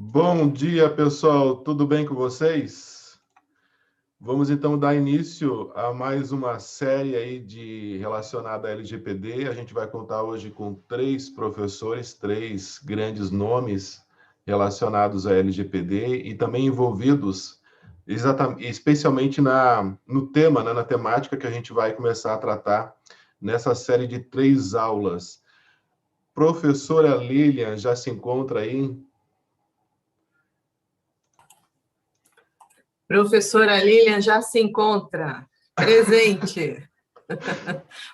Bom dia, pessoal. Tudo bem com vocês? Vamos então dar início a mais uma série aí relacionada à LGPD. A gente vai contar hoje com 3 professores, 3 grandes nomes relacionados à LGPD e também envolvidos especialmente no tema, né, na temática que a gente vai começar a tratar nessa série de 3 aulas. Professora Lilian já se encontra aí? Professora Lilian já se encontra presente.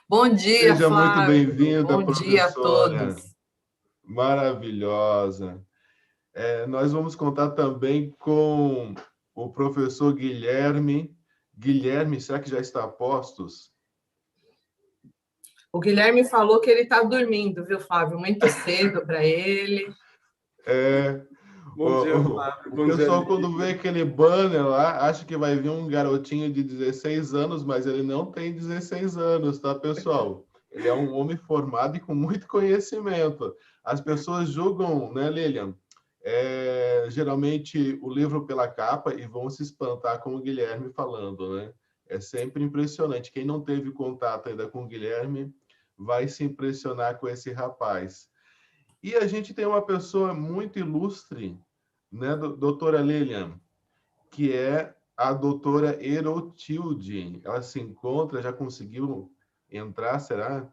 Bom dia, Seja muito Flávio. bem-vinda, Bom dia a professora. todos. Maravilhosa. Nós vamos contar também com o professor Guilherme. Guilherme, será que já está a postos? O Guilherme falou que ele está dormindo, viu, Flávio? Muito cedo para ele. Bom dia, Flávio. O pessoal, quando vê aquele banner lá, acha que vai vir um garotinho de 16 anos, mas ele não tem 16 anos, tá, pessoal? Ele é um homem formado e com muito conhecimento. As pessoas julgam, né, Lilian? Geralmente o livro pela capa e vão se espantar com o Guilherme falando, né? É sempre impressionante. Quem não teve contato ainda com o Guilherme vai se impressionar com esse rapaz. E a gente tem uma pessoa muito ilustre, né, doutora Lilian, que é a doutora Erotilde. Ela se encontra, já conseguiu entrar, será?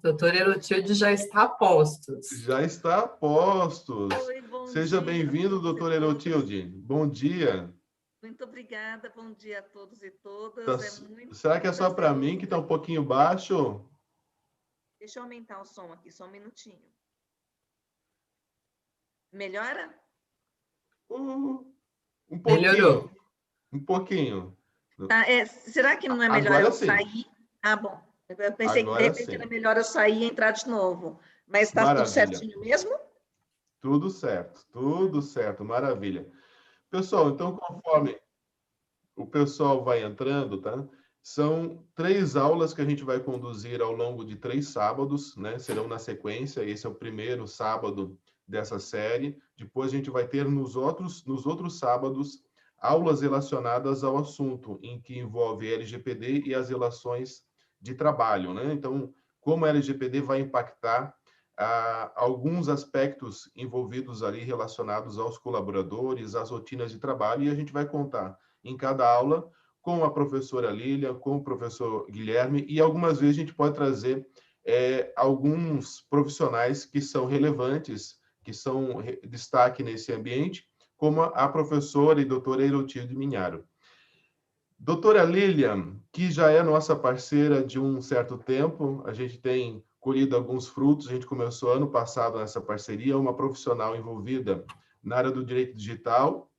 Doutora Erotilde já está a postos. Já está a postos. Oi, bom Seja dia. bem-vindo, doutora Erotilde. Bom dia. Muito obrigada, bom dia a todos e todas. Será que é só para mim que está um pouquinho baixo? Deixa eu aumentar o som aqui, só um minutinho. Melhora? Um pouquinho. Melhorou. Um pouquinho. Será que não é melhor Agora eu sim. sair? Ah, bom. Eu pensei Agora que de repente sim. era melhor eu sair e entrar de novo. Mas está tudo certinho mesmo? Tudo certo, maravilha. Pessoal, então, conforme o pessoal vai entrando, tá? São 3 aulas que a gente vai conduzir ao longo de 3 sábados, né? Serão na sequência, esse é o primeiro sábado dessa série. Depois a gente vai ter nos outros sábados aulas relacionadas ao assunto, em que envolve LGPD e as relações de trabalho, né? Então, como a LGPD vai impactar alguns aspectos envolvidos ali relacionados aos colaboradores, às rotinas de trabalho, e a gente vai contar em cada aula com a professora Lília, com o professor Guilherme, e algumas vezes a gente pode trazer alguns profissionais que são relevantes, que são destaque nesse ambiente, como a professora e doutora Erotilde Minharo. Doutora Lilian, que já é nossa parceira de um certo tempo, a gente tem colhido alguns frutos, a gente começou ano passado nessa parceria, uma profissional envolvida na área do direito digital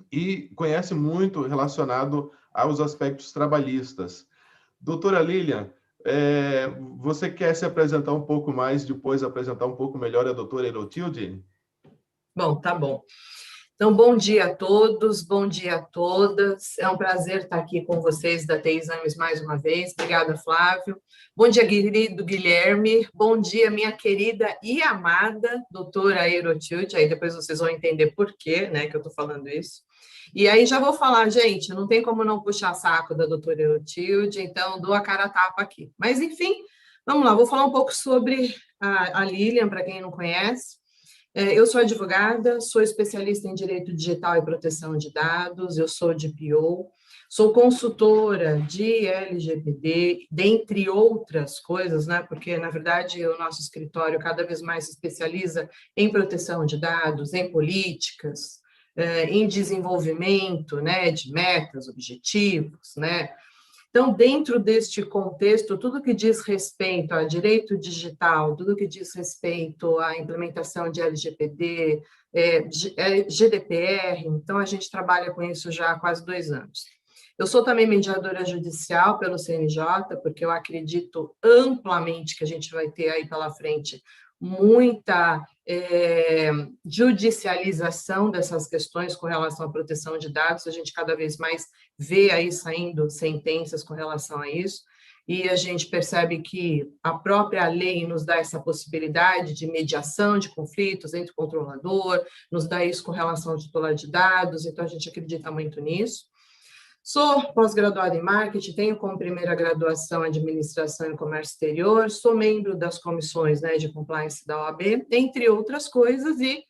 e conhece muito relacionado aos aspectos trabalhistas. Doutora Lilian, você quer se apresentar um pouco mais, depois apresentar um pouco melhor a doutora Erotilde? Bom, tá bom. Então, bom dia a todos, bom dia a todas. É um prazer estar aqui com vocês da TI Exames mais uma vez. Obrigada, Flávio. Bom dia, querido Guilherme. Bom dia, minha querida e amada doutora Erotilde. Aí depois vocês vão entender por quê, né, que eu estou falando isso. E aí já vou falar, gente, não tem como não puxar saco da doutora Erotilde, então dou a cara a tapa aqui. Mas, enfim, vamos lá, vou falar um pouco sobre a Lilian, para quem não conhece. Eu sou advogada, sou especialista em direito digital e proteção de dados, eu sou DPO, sou consultora de LGPD, dentre outras coisas, né? Porque, na verdade, o nosso escritório cada vez mais se especializa em proteção de dados, em políticas, em desenvolvimento, né, de metas, objetivos, né? Então, dentro deste contexto, tudo que diz respeito a direito digital, tudo que diz respeito à implementação de LGPD, GDPR, então a gente trabalha com isso já há quase 2 anos. Eu sou também mediadora judicial pelo CNJ, porque eu acredito amplamente que a gente vai ter aí pela frente muita judicialização dessas questões com relação à proteção de dados, a gente cada vez mais vê aí saindo sentenças com relação a isso. e a gente percebe que a própria lei nos dá essa possibilidade de mediação de conflitos entre o controlador, nos dá isso com relação ao titular de dados, então a gente acredita muito nisso. Sou pós-graduada em marketing, tenho como primeira graduação administração e comércio exterior, sou membro das comissões, né, de compliance da OAB, entre outras coisas, e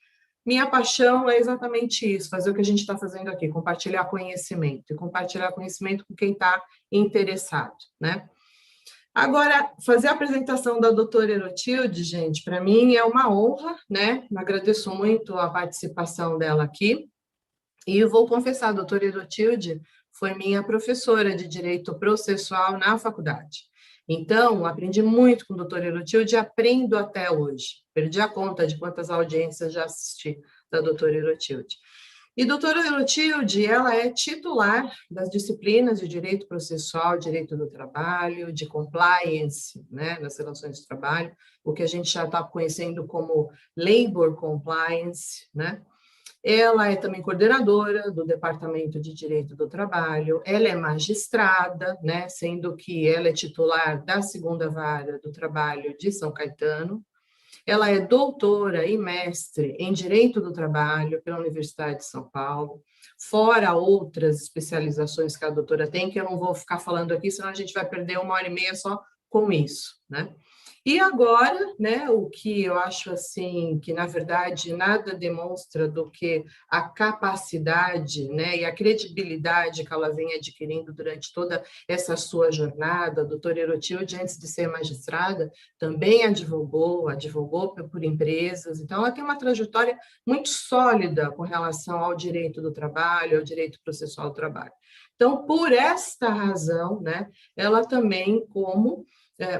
minha paixão é exatamente isso, fazer o que a gente está fazendo aqui, compartilhar conhecimento, e compartilhar conhecimento com quem está interessado, né? Agora, fazer a apresentação da doutora Erotilde, gente, para mim é uma honra, né? Agradeço muito a participação dela aqui. E eu vou confessar, a doutora Erotilde foi minha professora de Direito Processual na faculdade. Então, aprendi muito com a doutora Erotilde e aprendo até hoje. Perdi a conta de quantas audiências já assisti da doutora Erotilde. E a doutora Erotilde, ela é titular das disciplinas de Direito Processual, Direito do Trabalho, de Compliance, né, nas relações de trabalho, o que a gente já está conhecendo como Labor Compliance, né? Ela é também coordenadora do Departamento de Direito do Trabalho, ela é magistrada, né, sendo que ela é titular da 2ª Vara do Trabalho de São Caetano. Ela é doutora e mestre em Direito do Trabalho pela Universidade de São Paulo, fora outras especializações que a doutora tem, que eu não vou ficar falando aqui, senão a gente vai perder 1h30 só com isso, né? E agora, né, o que eu acho assim, que na verdade nada demonstra do que a capacidade, né, e a credibilidade que ela vem adquirindo durante toda essa sua jornada. A doutora Erotilde, antes de ser magistrada, também advogou por empresas, então ela tem uma trajetória muito sólida com relação ao direito do trabalho, ao direito processual do trabalho. Então, por esta razão, né, ela também, como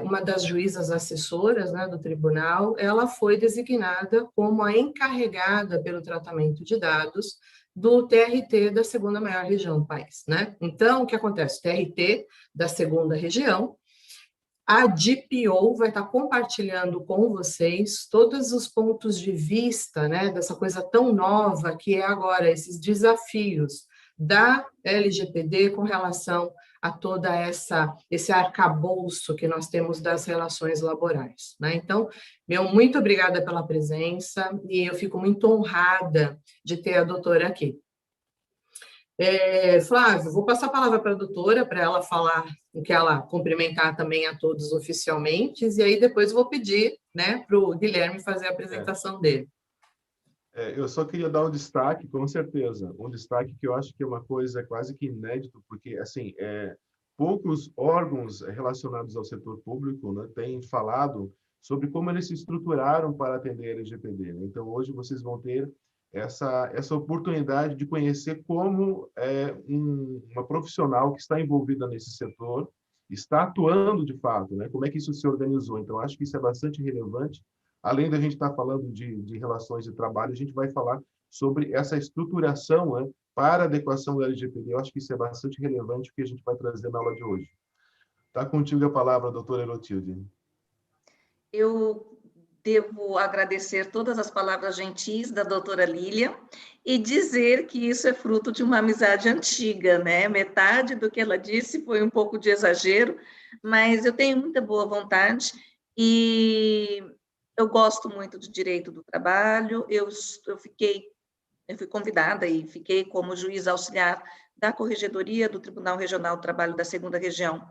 uma das juízas assessoras, né, do tribunal, ela foi designada como a encarregada pelo tratamento de dados do TRT da 2ª maior região do país, né? Então, o que acontece? O TRT da 2ª região, a DPO vai estar compartilhando com vocês todos os pontos de vista, né, dessa coisa tão nova que é agora esses desafios da LGPD com relação a toda esse arcabouço que nós temos das relações laborais, né? Então, muito obrigada pela presença e eu fico muito honrada de ter a doutora aqui. Flávio, vou passar a palavra para a doutora, para ela falar, que ela cumprimentar também a todos oficialmente, e aí depois vou pedir, né, para o Guilherme fazer a apresentação dele. Eu só queria dar um destaque, com certeza, um destaque que eu acho que é uma coisa quase que inédito, porque, assim, poucos órgãos relacionados ao setor público, né, têm falado sobre como eles se estruturaram para atender a LGPD, né? Então, hoje vocês vão ter essa oportunidade de conhecer como uma profissional que está envolvida nesse setor está atuando de fato, né? Como é que isso se organizou. Então, acho que isso é bastante relevante. Além da gente estar falando de relações de trabalho, a gente vai falar sobre essa estruturação, né, para adequação da LGPD. Eu acho que isso é bastante relevante, o que a gente vai trazer na aula de hoje. Está contigo a palavra, doutora Erotilde. Eu devo agradecer todas as palavras gentis da doutora Lília e dizer que isso é fruto de uma amizade antiga, né? Metade do que ela disse foi um pouco de exagero, mas eu tenho muita boa vontade e eu gosto muito do direito do trabalho. Eu fui convidada e fiquei como juíza auxiliar da Corregedoria do Tribunal Regional do Trabalho da 2ª Região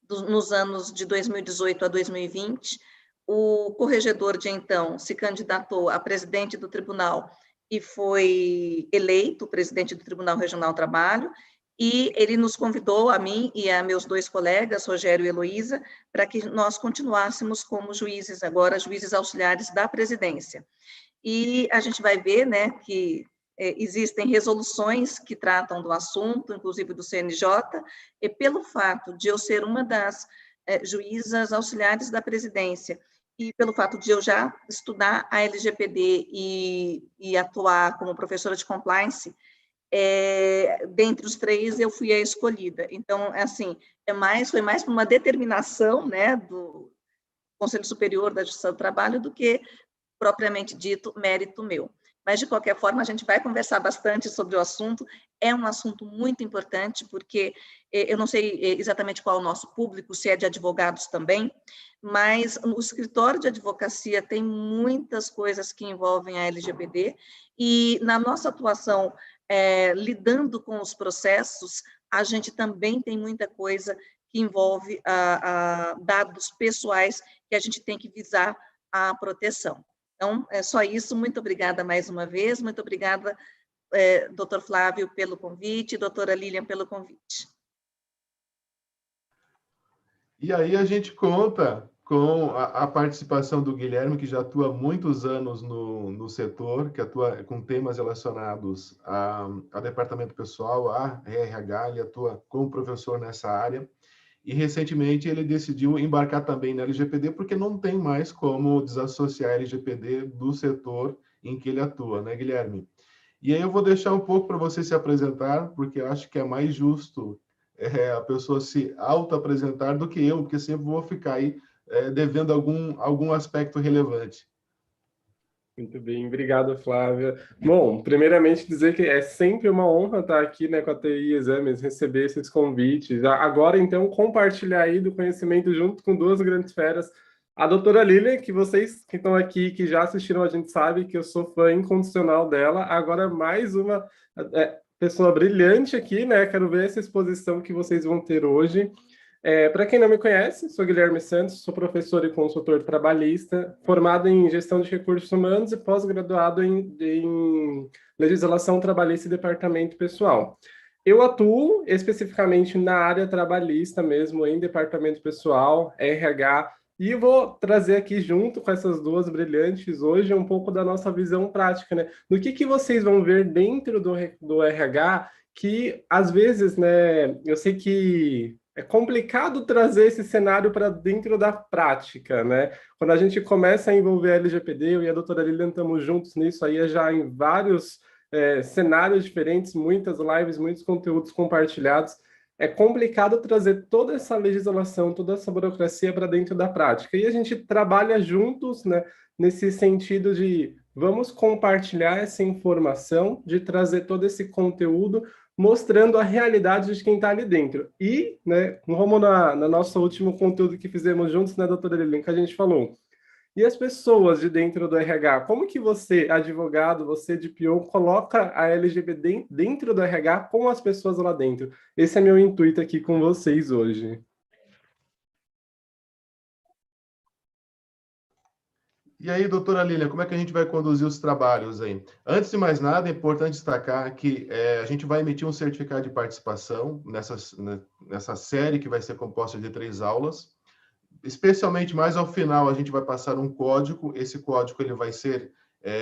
nos anos de 2018 a 2020. O corregedor de então se candidatou a presidente do tribunal e foi eleito presidente do Tribunal Regional do Trabalho, e ele nos convidou, a mim e a meus 2 colegas, Rogério e Heloísa, para que nós continuássemos como juízes, agora juízes auxiliares da presidência. E a gente vai ver, né, que existem resoluções que tratam do assunto, inclusive do CNJ, e pelo fato de eu ser uma das juízas auxiliares da presidência, e pelo fato de eu já estudar a LGPD e atuar como professora de compliance, dentre os 3 eu fui a escolhida. Então, assim, foi mais por uma determinação, né, do Conselho Superior da Justiça do Trabalho do que propriamente dito mérito meu. mas, de qualquer forma, a gente vai conversar bastante sobre o assunto. É um assunto muito importante, porque eu não sei exatamente qual é o nosso público, se é de advogados também, mas o escritório de advocacia tem muitas coisas que envolvem a LGPD, e na nossa atuação, lidando com os processos, a gente também tem muita coisa que envolve dados pessoais que a gente tem que visar a proteção. Então, é só isso. Muito obrigada mais uma vez. Muito obrigada, doutor Flávio, pelo convite, doutora Lilian, pelo convite. E aí a gente conta com a participação do Guilherme, que já atua há muitos anos no setor, que atua com temas relacionados a departamento pessoal, a RH, ele atua como professor nessa área. E, recentemente, ele decidiu embarcar também na LGPD, porque não tem mais como desassociar a LGPD do setor em que ele atua, né, Guilherme? E aí eu vou deixar um pouco para você se apresentar, porque eu acho que é mais justo a pessoa se auto-apresentar do que eu, porque sempre vou ficar aí devendo algum aspecto relevante. Muito bem, obrigado, Flávia. Bom, primeiramente dizer que é sempre uma honra estar aqui, né, com a TI Exames, receber esses convites. Agora, então, compartilhar aí do conhecimento junto com duas grandes feras. A doutora Lilian, que vocês que estão aqui, que já assistiram, a gente sabe que eu sou fã incondicional dela. Agora, mais uma pessoa brilhante aqui, né? Quero ver essa exposição que vocês vão ter hoje. Para quem não me conhece, sou Guilherme Santos, sou professor e consultor trabalhista, formado em gestão de recursos humanos e pós-graduado em legislação trabalhista e departamento pessoal. Eu atuo especificamente na área trabalhista mesmo, em departamento pessoal, RH, e vou trazer aqui junto com essas duas brilhantes hoje um pouco da nossa visão prática, né? Do que vocês vão ver dentro do RH que, às vezes, né, eu sei que é complicado trazer esse cenário para dentro da prática, né? Quando a gente começa a envolver a LGPD, eu e a doutora Lilian estamos juntos nisso aí já em vários cenários diferentes, muitas lives, muitos conteúdos compartilhados. É complicado trazer toda essa legislação, toda essa burocracia para dentro da prática. E a gente trabalha juntos, né, nesse sentido de vamos compartilhar essa informação, de trazer todo esse conteúdo mostrando a realidade de quem está ali dentro. E, né, como no nosso último conteúdo que fizemos juntos, né, doutora Lilian, que a gente falou, e as pessoas de dentro do RH, como que você, advogado, você de PO, coloca a LGBT dentro do RH com as pessoas lá dentro? Esse é meu intuito aqui com vocês hoje. E aí, doutora Lilian, como é que a gente vai conduzir os trabalhos aí? Antes de mais nada, é importante destacar que a gente vai emitir um certificado de participação nessa série que vai ser composta de 3 aulas. Especialmente mais ao final, a gente vai passar um código. Esse código ele vai ser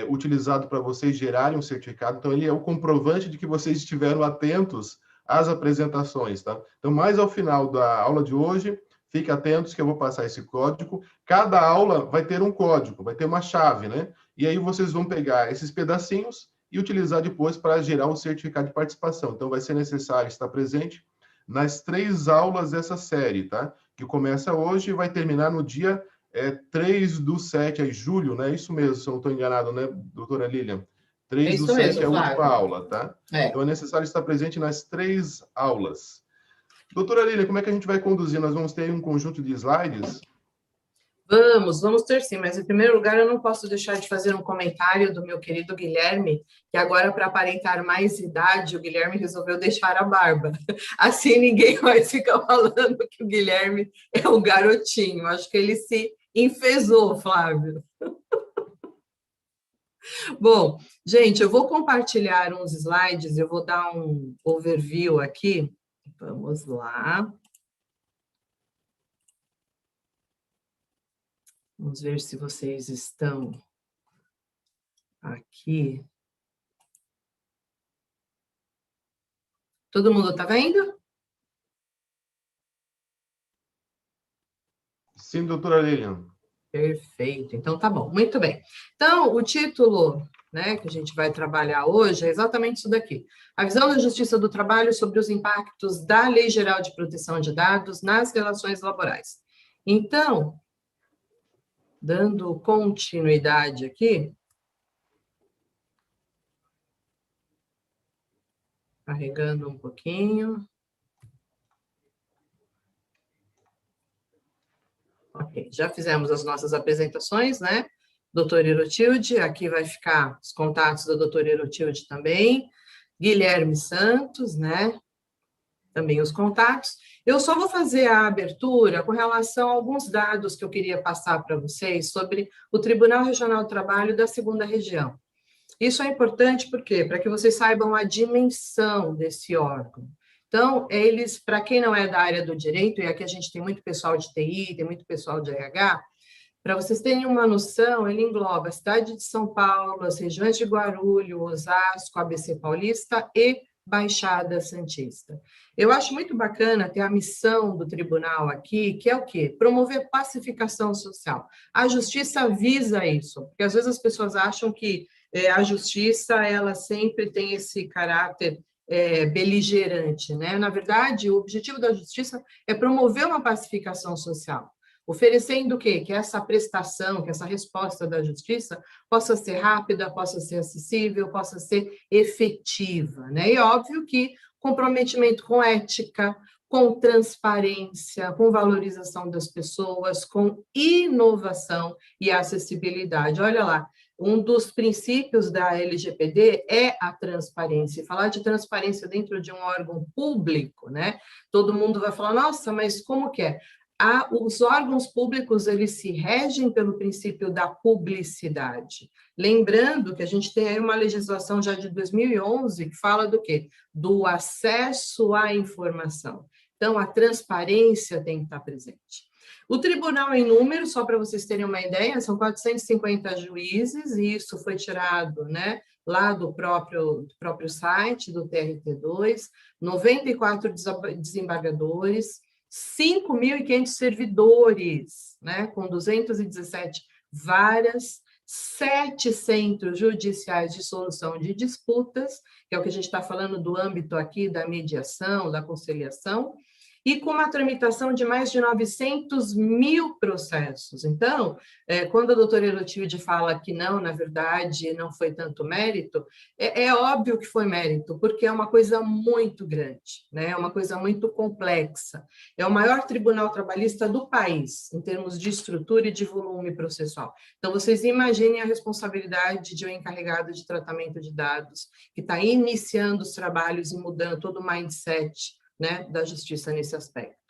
utilizado para vocês gerarem um certificado. Então, ele é o comprovante de que vocês estiveram atentos às apresentações, tá? Então, mais ao final da aula de hoje, fiquem atentos que eu vou passar esse código. Cada aula vai ter um código, vai ter uma chave, né? E aí vocês vão pegar esses pedacinhos e utilizar depois para gerar um certificado de participação. Então, vai ser necessário estar presente nas 3 aulas dessa série, tá? Que começa hoje e vai terminar no dia 3/7, aí, julho, né? Isso mesmo, se eu não estou enganado, né, doutora Lilian? 3/7 é a última aula, tá? Então, é necessário estar presente nas 3 aulas. Doutora Lilian, como é que a gente vai conduzir? Nós vamos ter um conjunto de slides? Vamos ter sim, mas em primeiro lugar eu não posso deixar de fazer um comentário do meu querido Guilherme, que agora, para aparentar mais idade, o Guilherme resolveu deixar a barba. Assim ninguém vai ficar falando que o Guilherme é um garotinho. Acho que ele se enfezou, Flávio. Bom, gente, eu vou compartilhar uns slides, eu vou dar um overview aqui. Vamos lá. Vamos ver se vocês estão aqui. Todo mundo está vendo? Sim, doutora Lilian. Perfeito, então tá bom, muito bem. Então, o título, né, que a gente vai trabalhar hoje é exatamente isso daqui. A visão da Justiça do Trabalho sobre os impactos da Lei Geral de Proteção de Dados nas relações laborais. Então, dando continuidade aqui, Carregando um pouquinho. Ok, já fizemos as nossas apresentações, né? Doutor Erotilde, aqui vai ficar os contatos do doutor Erotilde também. Guilherme Santos, né? Também os contatos. Eu só vou fazer a abertura com relação a alguns dados que eu queria passar para vocês sobre o Tribunal Regional do Trabalho da 2ª Região. Isso é importante, por quê? Para que vocês saibam a dimensão desse órgão. Então, eles, para quem não é da área do direito, e aqui a gente tem muito pessoal de TI, tem muito pessoal de RH, para vocês terem uma noção, ele engloba a cidade de São Paulo, as regiões de Guarulhos, Osasco, ABC Paulista e Baixada Santista. Eu acho muito bacana ter a missão do tribunal aqui, que é o quê? Promover pacificação social. A justiça visa isso, porque às vezes as pessoas acham que a justiça, ela sempre tem esse caráter beligerante, né? Na verdade, o objetivo da justiça é promover uma pacificação social, oferecendo o quê? Que essa prestação, que essa resposta da justiça possa ser rápida, possa ser acessível, possa ser efetiva, né? E óbvio que comprometimento com ética, com transparência, com valorização das pessoas, com inovação e acessibilidade. Olha lá, um dos princípios da LGPD é a transparência. E falar de transparência dentro de um órgão público, né? Todo mundo vai falar, nossa, mas como que é? Os órgãos públicos, eles se regem pelo princípio da publicidade. Lembrando que a gente tem aí uma legislação já de 2011 que fala do quê? Do acesso à informação. Então, a transparência tem que estar presente. O tribunal em número, só para vocês terem uma ideia, são 450 juízes, e isso foi tirado, né, lá do próprio site, do TRT2, 94 desembargadores, 5.500 servidores, né, com 217 varas, 7 centros judiciais de solução de disputas, que é o que a gente está falando do âmbito aqui da mediação, da conciliação, e com uma tramitação de mais de 900 mil processos. Então, quando a doutora Erotilde fala que não, na verdade, não foi tanto mérito, é óbvio que foi mérito, porque é uma coisa muito grande, né? É uma coisa muito complexa. É o maior tribunal trabalhista do país, em termos de estrutura e de volume processual. Então, vocês imaginem a responsabilidade de um encarregado de tratamento de dados, que está iniciando os trabalhos e mudando todo o mindset, né, da justiça nesse aspecto.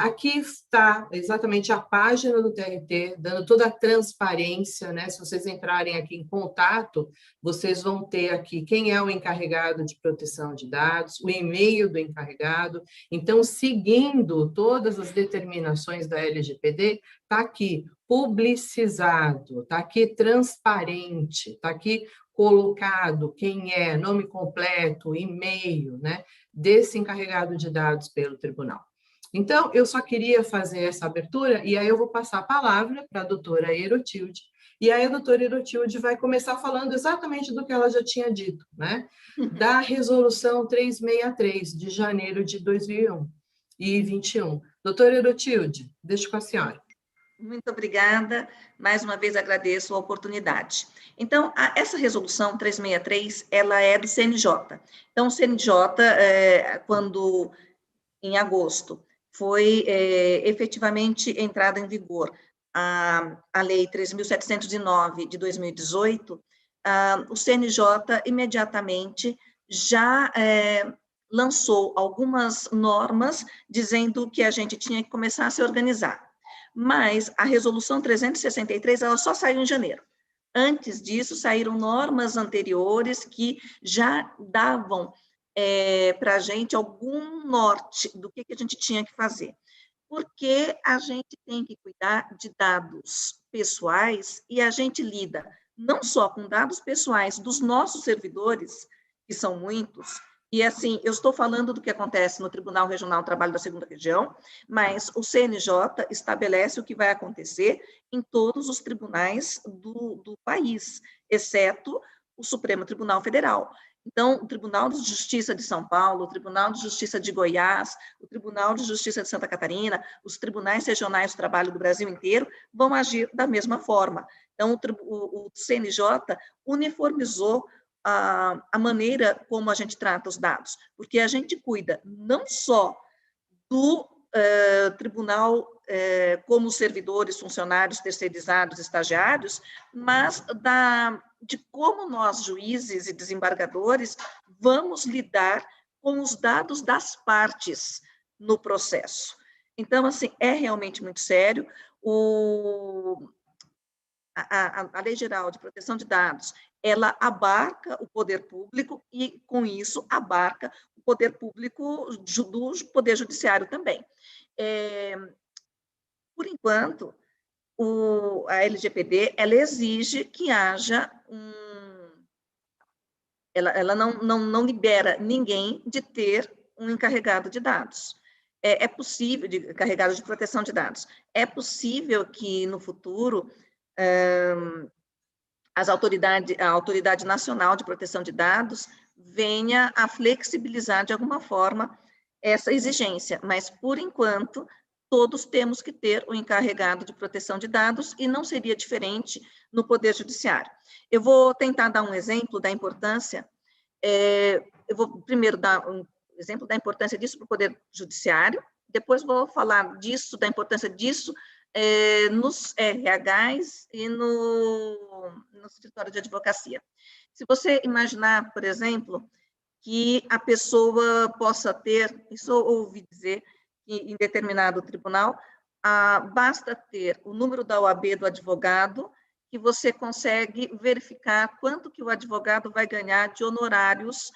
Aqui está exatamente a página do TRT, dando toda a transparência, né? Se vocês entrarem aqui em contato, vocês vão ter aqui quem é o encarregado de proteção de dados, o e-mail do encarregado. Então, seguindo todas as determinações da LGPD, está aqui publicizado, está aqui transparente, está aqui colocado quem é, nome completo, e-mail, né, desse encarregado de dados pelo tribunal. Então, eu só queria fazer essa abertura, e aí eu vou passar a palavra para a doutora Erotilde, e aí a doutora Erotilde vai começar falando exatamente do que ela já tinha dito, né, da resolução 363, de janeiro de 2021. Doutora Erotilde, deixo com a senhora. Muito obrigada, mais uma vez agradeço a oportunidade. Então, essa resolução 363, ela é do CNJ. Então, o CNJ, quando, em agosto, foi efetivamente entrada em vigor a Lei 3.709 de 2018, o CNJ imediatamente já lançou algumas normas dizendo que a gente tinha que começar a se organizar. Mas a resolução 363, ela só saiu em janeiro. Antes disso, saíram normas anteriores que já davam para a gente algum norte do que a gente tinha que fazer. Porque a gente tem que cuidar de dados pessoais e a gente lida não só com dados pessoais dos nossos servidores, que são muitos. E, assim, eu estou falando do que acontece no Tribunal Regional do Trabalho da 2ª Região, mas o CNJ estabelece o que vai acontecer em todos os tribunais do país, exceto o Supremo Tribunal Federal. Então, o Tribunal de Justiça de São Paulo, o Tribunal de Justiça de Goiás, o Tribunal de Justiça de Santa Catarina, os tribunais regionais do trabalho do Brasil inteiro vão agir da mesma forma. Então, o CNJ uniformizou a maneira como a gente trata os dados, porque a gente cuida não só do tribunal como servidores, funcionários, terceirizados, estagiários, mas de como nós, juízes e desembargadores, vamos lidar com os dados das partes no processo. Então, assim, é realmente muito sério. A Lei Geral de Proteção de Dados, ela abarca o poder público e, com isso, abarca o poder público do Poder Judiciário também. Por enquanto, a LGPD, ela exige que haja ela não libera ninguém de ter um encarregado de dados. É possível, encarregado de proteção de dados. É possível que, no futuro, a Autoridade Nacional de Proteção de Dados venha a flexibilizar, de alguma forma, essa exigência, mas, por enquanto, todos temos que ter o encarregado de proteção de dados e não seria diferente no Poder Judiciário. Eu vou tentar dar um exemplo da importância, eu vou primeiro dar um exemplo da importância disso para o Poder Judiciário, depois vou falar da importância disso nos RHs e no escritório de advocacia. Se você imaginar, por exemplo, que a pessoa possa ter, isso eu ouvi dizer, que em determinado tribunal, basta ter o número da OAB do advogado, que você consegue verificar quanto que o advogado vai ganhar de honorários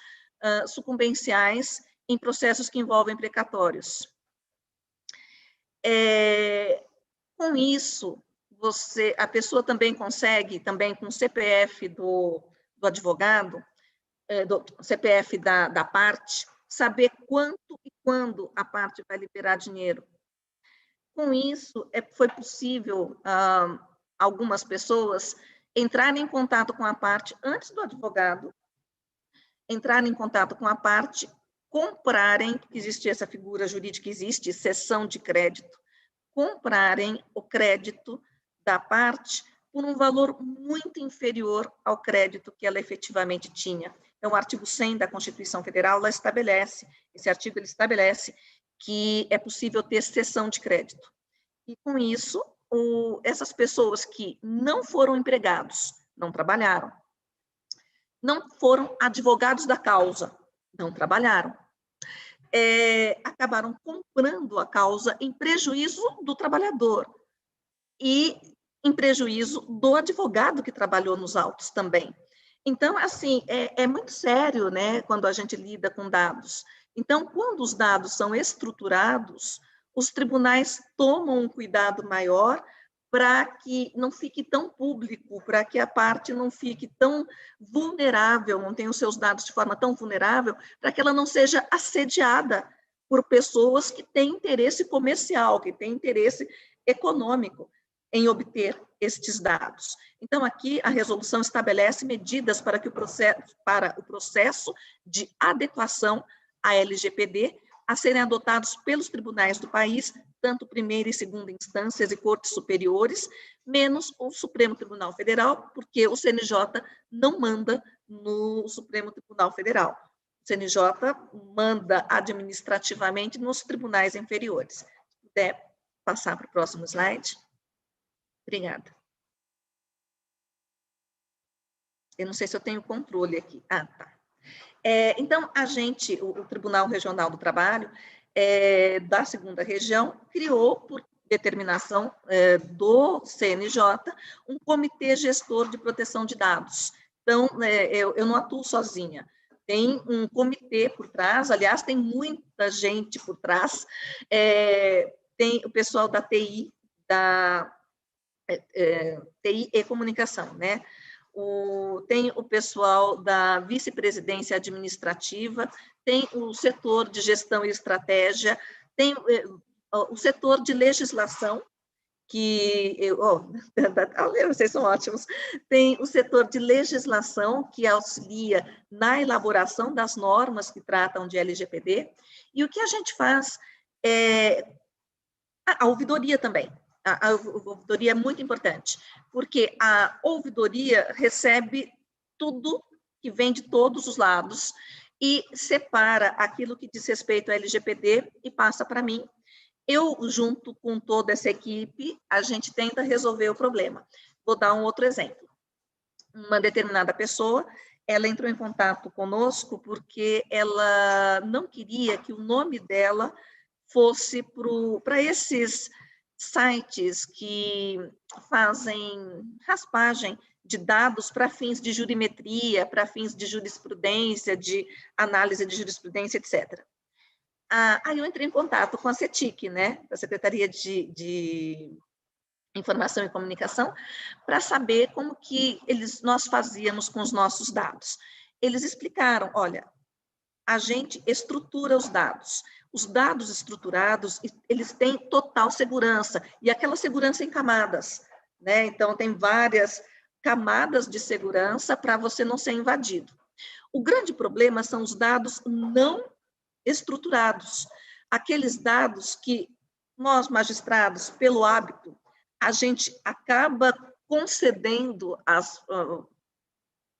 sucumbenciais em processos que envolvem precatórios. Com isso, a pessoa também consegue, também com o CPF do advogado, do CPF da parte, saber quanto e quando a parte vai liberar dinheiro. Com isso, foi possível algumas pessoas entrarem em contato com a parte antes do advogado, entrarem em contato com a parte, comprarem, existe essa figura jurídica, existe cessão de crédito, comprarem o crédito da parte por um valor muito inferior ao crédito que ela efetivamente tinha. Então, o artigo 100 da Constituição Federal, esse artigo ele estabelece que é possível ter cessão de crédito. E, com isso, essas pessoas que não foram empregados, não trabalharam, não foram advogados da causa, não trabalharam, acabaram comprando a causa em prejuízo do trabalhador e em prejuízo do advogado que trabalhou nos autos também. Então, assim, é muito sério, né, quando a gente lida com dados. Então, quando os dados são estruturados, os tribunais tomam um cuidado maior para que não fique tão público, para que a parte não fique tão vulnerável, não tenha os seus dados de forma tão vulnerável, para que ela não seja assediada por pessoas que têm interesse comercial, que têm interesse econômico em obter estes dados. Então, aqui a resolução estabelece medidas para o processo de adequação à LGPD a serem adotados pelos tribunais do país, tanto primeira e segunda instâncias e cortes superiores, menos o Supremo Tribunal Federal, porque o CNJ não manda no Supremo Tribunal Federal. O CNJ manda administrativamente nos tribunais inferiores. Se puder passar para o próximo slide. Obrigada. Eu não sei se eu tenho controle aqui. Ah, tá. Então, o Tribunal Regional do Trabalho da segunda região criou, por determinação do CNJ, um comitê gestor de proteção de dados. Então, eu não atuo sozinha. Tem um comitê por trás, aliás, tem muita gente por trás. Tem o pessoal da TI, TI e comunicação, né? Tem o pessoal da vice-presidência administrativa, tem o setor de gestão e estratégia, tem o setor de legislação, vocês são ótimos, tem o setor de legislação, que auxilia na elaboração das normas que tratam de LGPD, e o que a gente faz a ouvidoria também. A ouvidoria é muito importante, porque a ouvidoria recebe tudo que vem de todos os lados e separa aquilo que diz respeito à LGPD e passa para mim. Eu, junto com toda essa equipe, a gente tenta resolver o problema. Vou dar um outro exemplo. Uma determinada pessoa, ela entrou em contato conosco porque ela não queria que o nome dela fosse para esses sites que fazem raspagem de dados para fins de jurimetria, para fins de jurisprudência, de análise de jurisprudência, etc. Aí eu entrei em contato com a CETIC, né, a Secretaria de Informação e Comunicação, para saber como que nós fazíamos com os nossos dados. Eles explicaram, olha, a gente estrutura os dados estruturados, eles têm total segurança, e aquela segurança em camadas, né? Então, tem várias camadas de segurança para você não ser invadido. O grande problema são os dados não estruturados, aqueles dados que nós, magistrados, pelo hábito, a gente acaba concedendo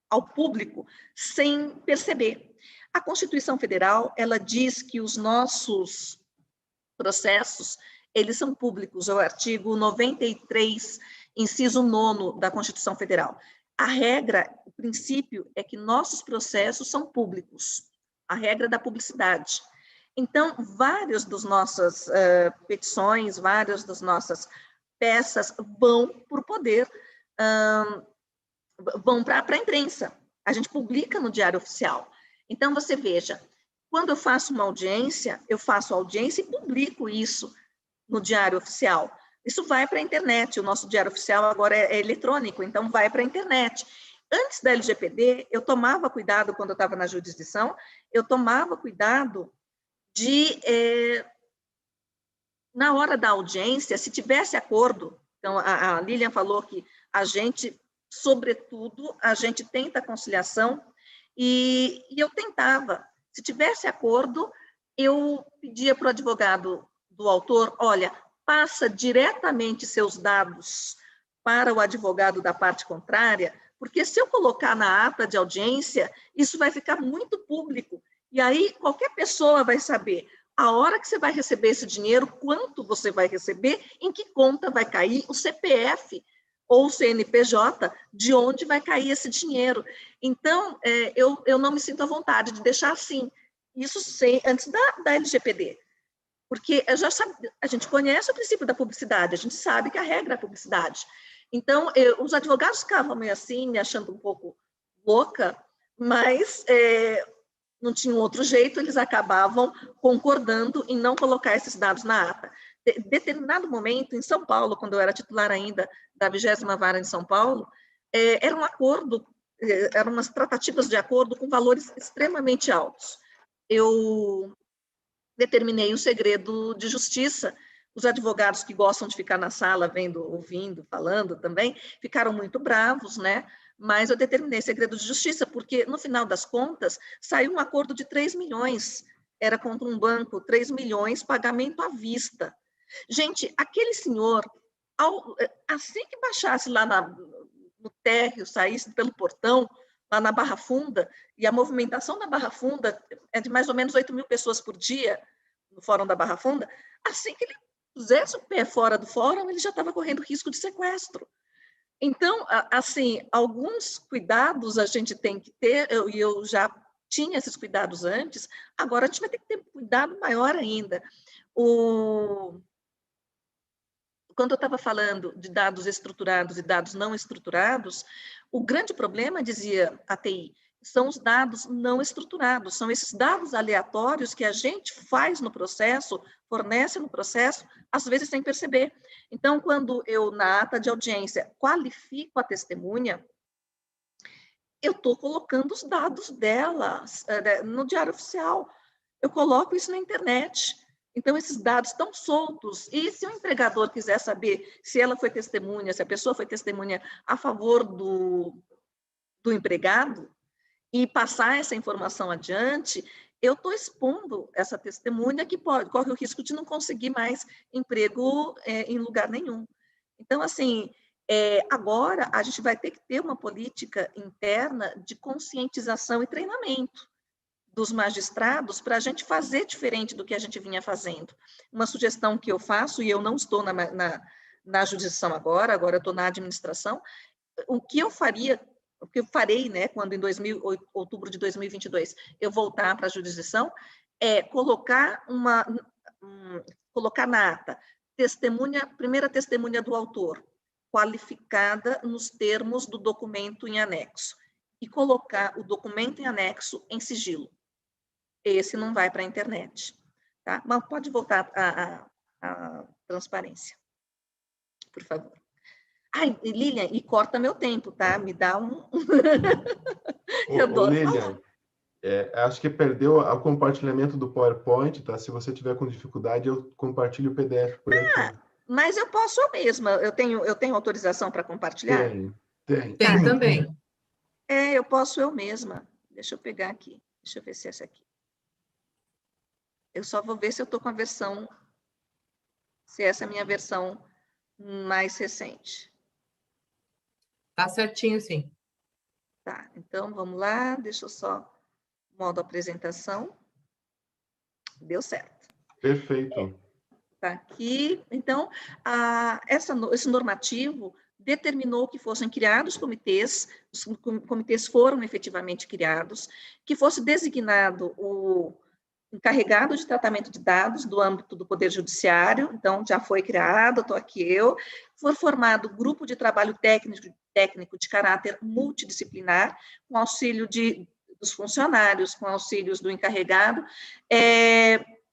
ao público sem perceber. A Constituição Federal, ela diz que os nossos processos, eles são públicos, é o artigo 93, inciso 9 da Constituição Federal. A regra, o princípio é que nossos processos são públicos, a regra da publicidade. Então, várias das nossas petições, várias das nossas peças vão para o poder, vão para a imprensa. A gente publica no Diário Oficial. Então, você veja, quando eu faço uma audiência, eu faço audiência e publico isso no Diário Oficial. Isso vai para a internet, o nosso Diário Oficial agora é eletrônico, então vai para a internet. Antes da LGPD, eu tomava cuidado, quando eu estava na jurisdição, eu tomava cuidado de, na hora da audiência, se tivesse acordo, então a Lilian falou que a gente, sobretudo, a gente tenta a conciliação, e eu tentava, se tivesse acordo, eu pedia para o advogado do autor, olha, passa diretamente seus dados para o advogado da parte contrária, porque se eu colocar na ata de audiência, isso vai ficar muito público, e aí qualquer pessoa vai saber a hora que você vai receber esse dinheiro, quanto você vai receber, em que conta vai cair, o CPF ou o CNPJ, de onde vai cair esse dinheiro. Então, eu não me sinto à vontade de deixar assim, isso antes da LGPD, porque a gente conhece o princípio da publicidade, a gente sabe que a regra é a publicidade. Então, os advogados ficavam meio assim, me achando um pouco louca, mas não tinha outro jeito, eles acabavam concordando em não colocar esses dados na ata. Determinado momento, em São Paulo, quando eu era titular ainda da 20ª Vara de São Paulo, era um acordo, eram umas tratativas de acordo com valores extremamente altos. Eu determinei o segredo de justiça. Os advogados que gostam de ficar na sala vendo, ouvindo, falando também, ficaram muito bravos, né? Mas eu determinei segredo de justiça, porque, no final das contas, saiu um acordo de 3 milhões, era contra um banco, 3 milhões, pagamento à vista. Gente, aquele senhor, assim que baixasse lá no térreo, saísse pelo portão, lá na Barra Funda, e a movimentação da Barra Funda é de mais ou menos 8 mil pessoas por dia, no Fórum da Barra Funda, assim que ele pusesse o pé fora do fórum, ele já estava correndo risco de sequestro. Então, assim, alguns cuidados a gente tem que ter, e eu já tinha esses cuidados antes, agora a gente vai ter que ter cuidado maior ainda. Quando eu estava falando de dados estruturados e dados não estruturados, o grande problema, dizia a TI, são os dados não estruturados, são esses dados aleatórios que a gente faz no processo, fornece no processo, às vezes sem perceber. Então, quando eu, na ata de audiência, qualifico a testemunha, eu estou colocando os dados delas no Diário Oficial, eu coloco isso na internet. Então, esses dados estão soltos, e se o empregador quiser saber se ela foi testemunha, se a pessoa foi testemunha a favor do empregado, e passar essa informação adiante, eu estou expondo essa testemunha que corre o risco de não conseguir mais emprego em lugar nenhum. Então, assim, Agora, a gente vai ter que ter uma política interna de conscientização e treinamento dos magistrados para a gente fazer diferente do que a gente vinha fazendo. Uma sugestão que eu faço, e eu não estou na jurisdição agora eu estou na administração, o que eu farei, né, quando em outubro de 2022 eu voltar para a jurisdição, é colocar na ata primeira testemunha do autor, qualificada nos termos do documento em anexo, e colocar o documento em anexo em sigilo. Esse não vai para a internet, tá? Mas pode voltar à transparência, por favor. Ai, Lilian, e corta meu tempo, tá? Me dá um... Eu adoro Lilian, acho que perdeu o compartilhamento do PowerPoint, tá? Se você tiver com dificuldade, eu compartilho o PDF por aqui. Mas eu posso eu mesma. Eu tenho autorização para compartilhar? Tem. Tem também. Eu posso eu mesma. Deixa eu pegar aqui. Deixa eu ver se é essa aqui. Eu só vou ver se eu estou com a versão... Se essa é a minha versão mais recente. Tá certinho, sim. Tá, então vamos lá. Deixa eu só... Modo apresentação. Deu certo. Perfeito. Tá aqui. Então, esse normativo determinou que fossem criados comitês, os comitês foram efetivamente criados, que fosse designado o encarregado de tratamento de dados do âmbito do Poder Judiciário, então já foi criado, estou aqui eu, foi formado grupo de trabalho técnico de caráter multidisciplinar, com auxílio dos funcionários, com auxílios do encarregado,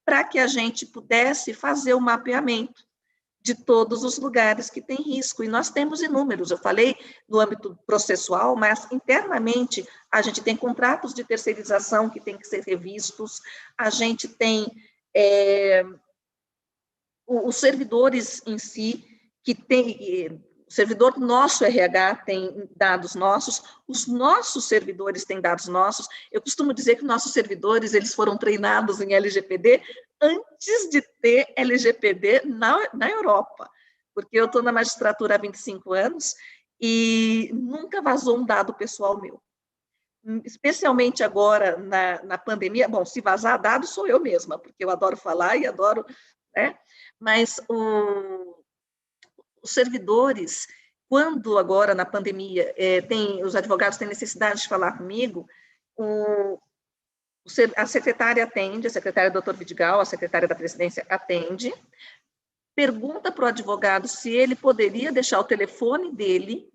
para que a gente pudesse fazer o mapeamento de todos os lugares que tem risco. E nós temos inúmeros, eu falei no âmbito processual, mas internamente a gente tem contratos de terceirização que tem que ser revistos, a gente tem os servidores em si, que tem... O servidor nosso RH tem dados nossos, os nossos servidores têm dados nossos. Eu costumo dizer que nossos servidores eles foram treinados em LGPD antes de ter LGPD na Europa, porque eu estou na magistratura há 25 anos e nunca vazou um dado pessoal meu. Especialmente agora na pandemia, bom, se vazar dado sou eu mesma, porque eu adoro falar e adoro, né? Mas os servidores, quando agora na pandemia os advogados têm necessidade de falar comigo, a secretária atende, a secretária doutor Vidigal, a secretária da presidência atende, pergunta para o advogado se ele poderia deixar o telefone dele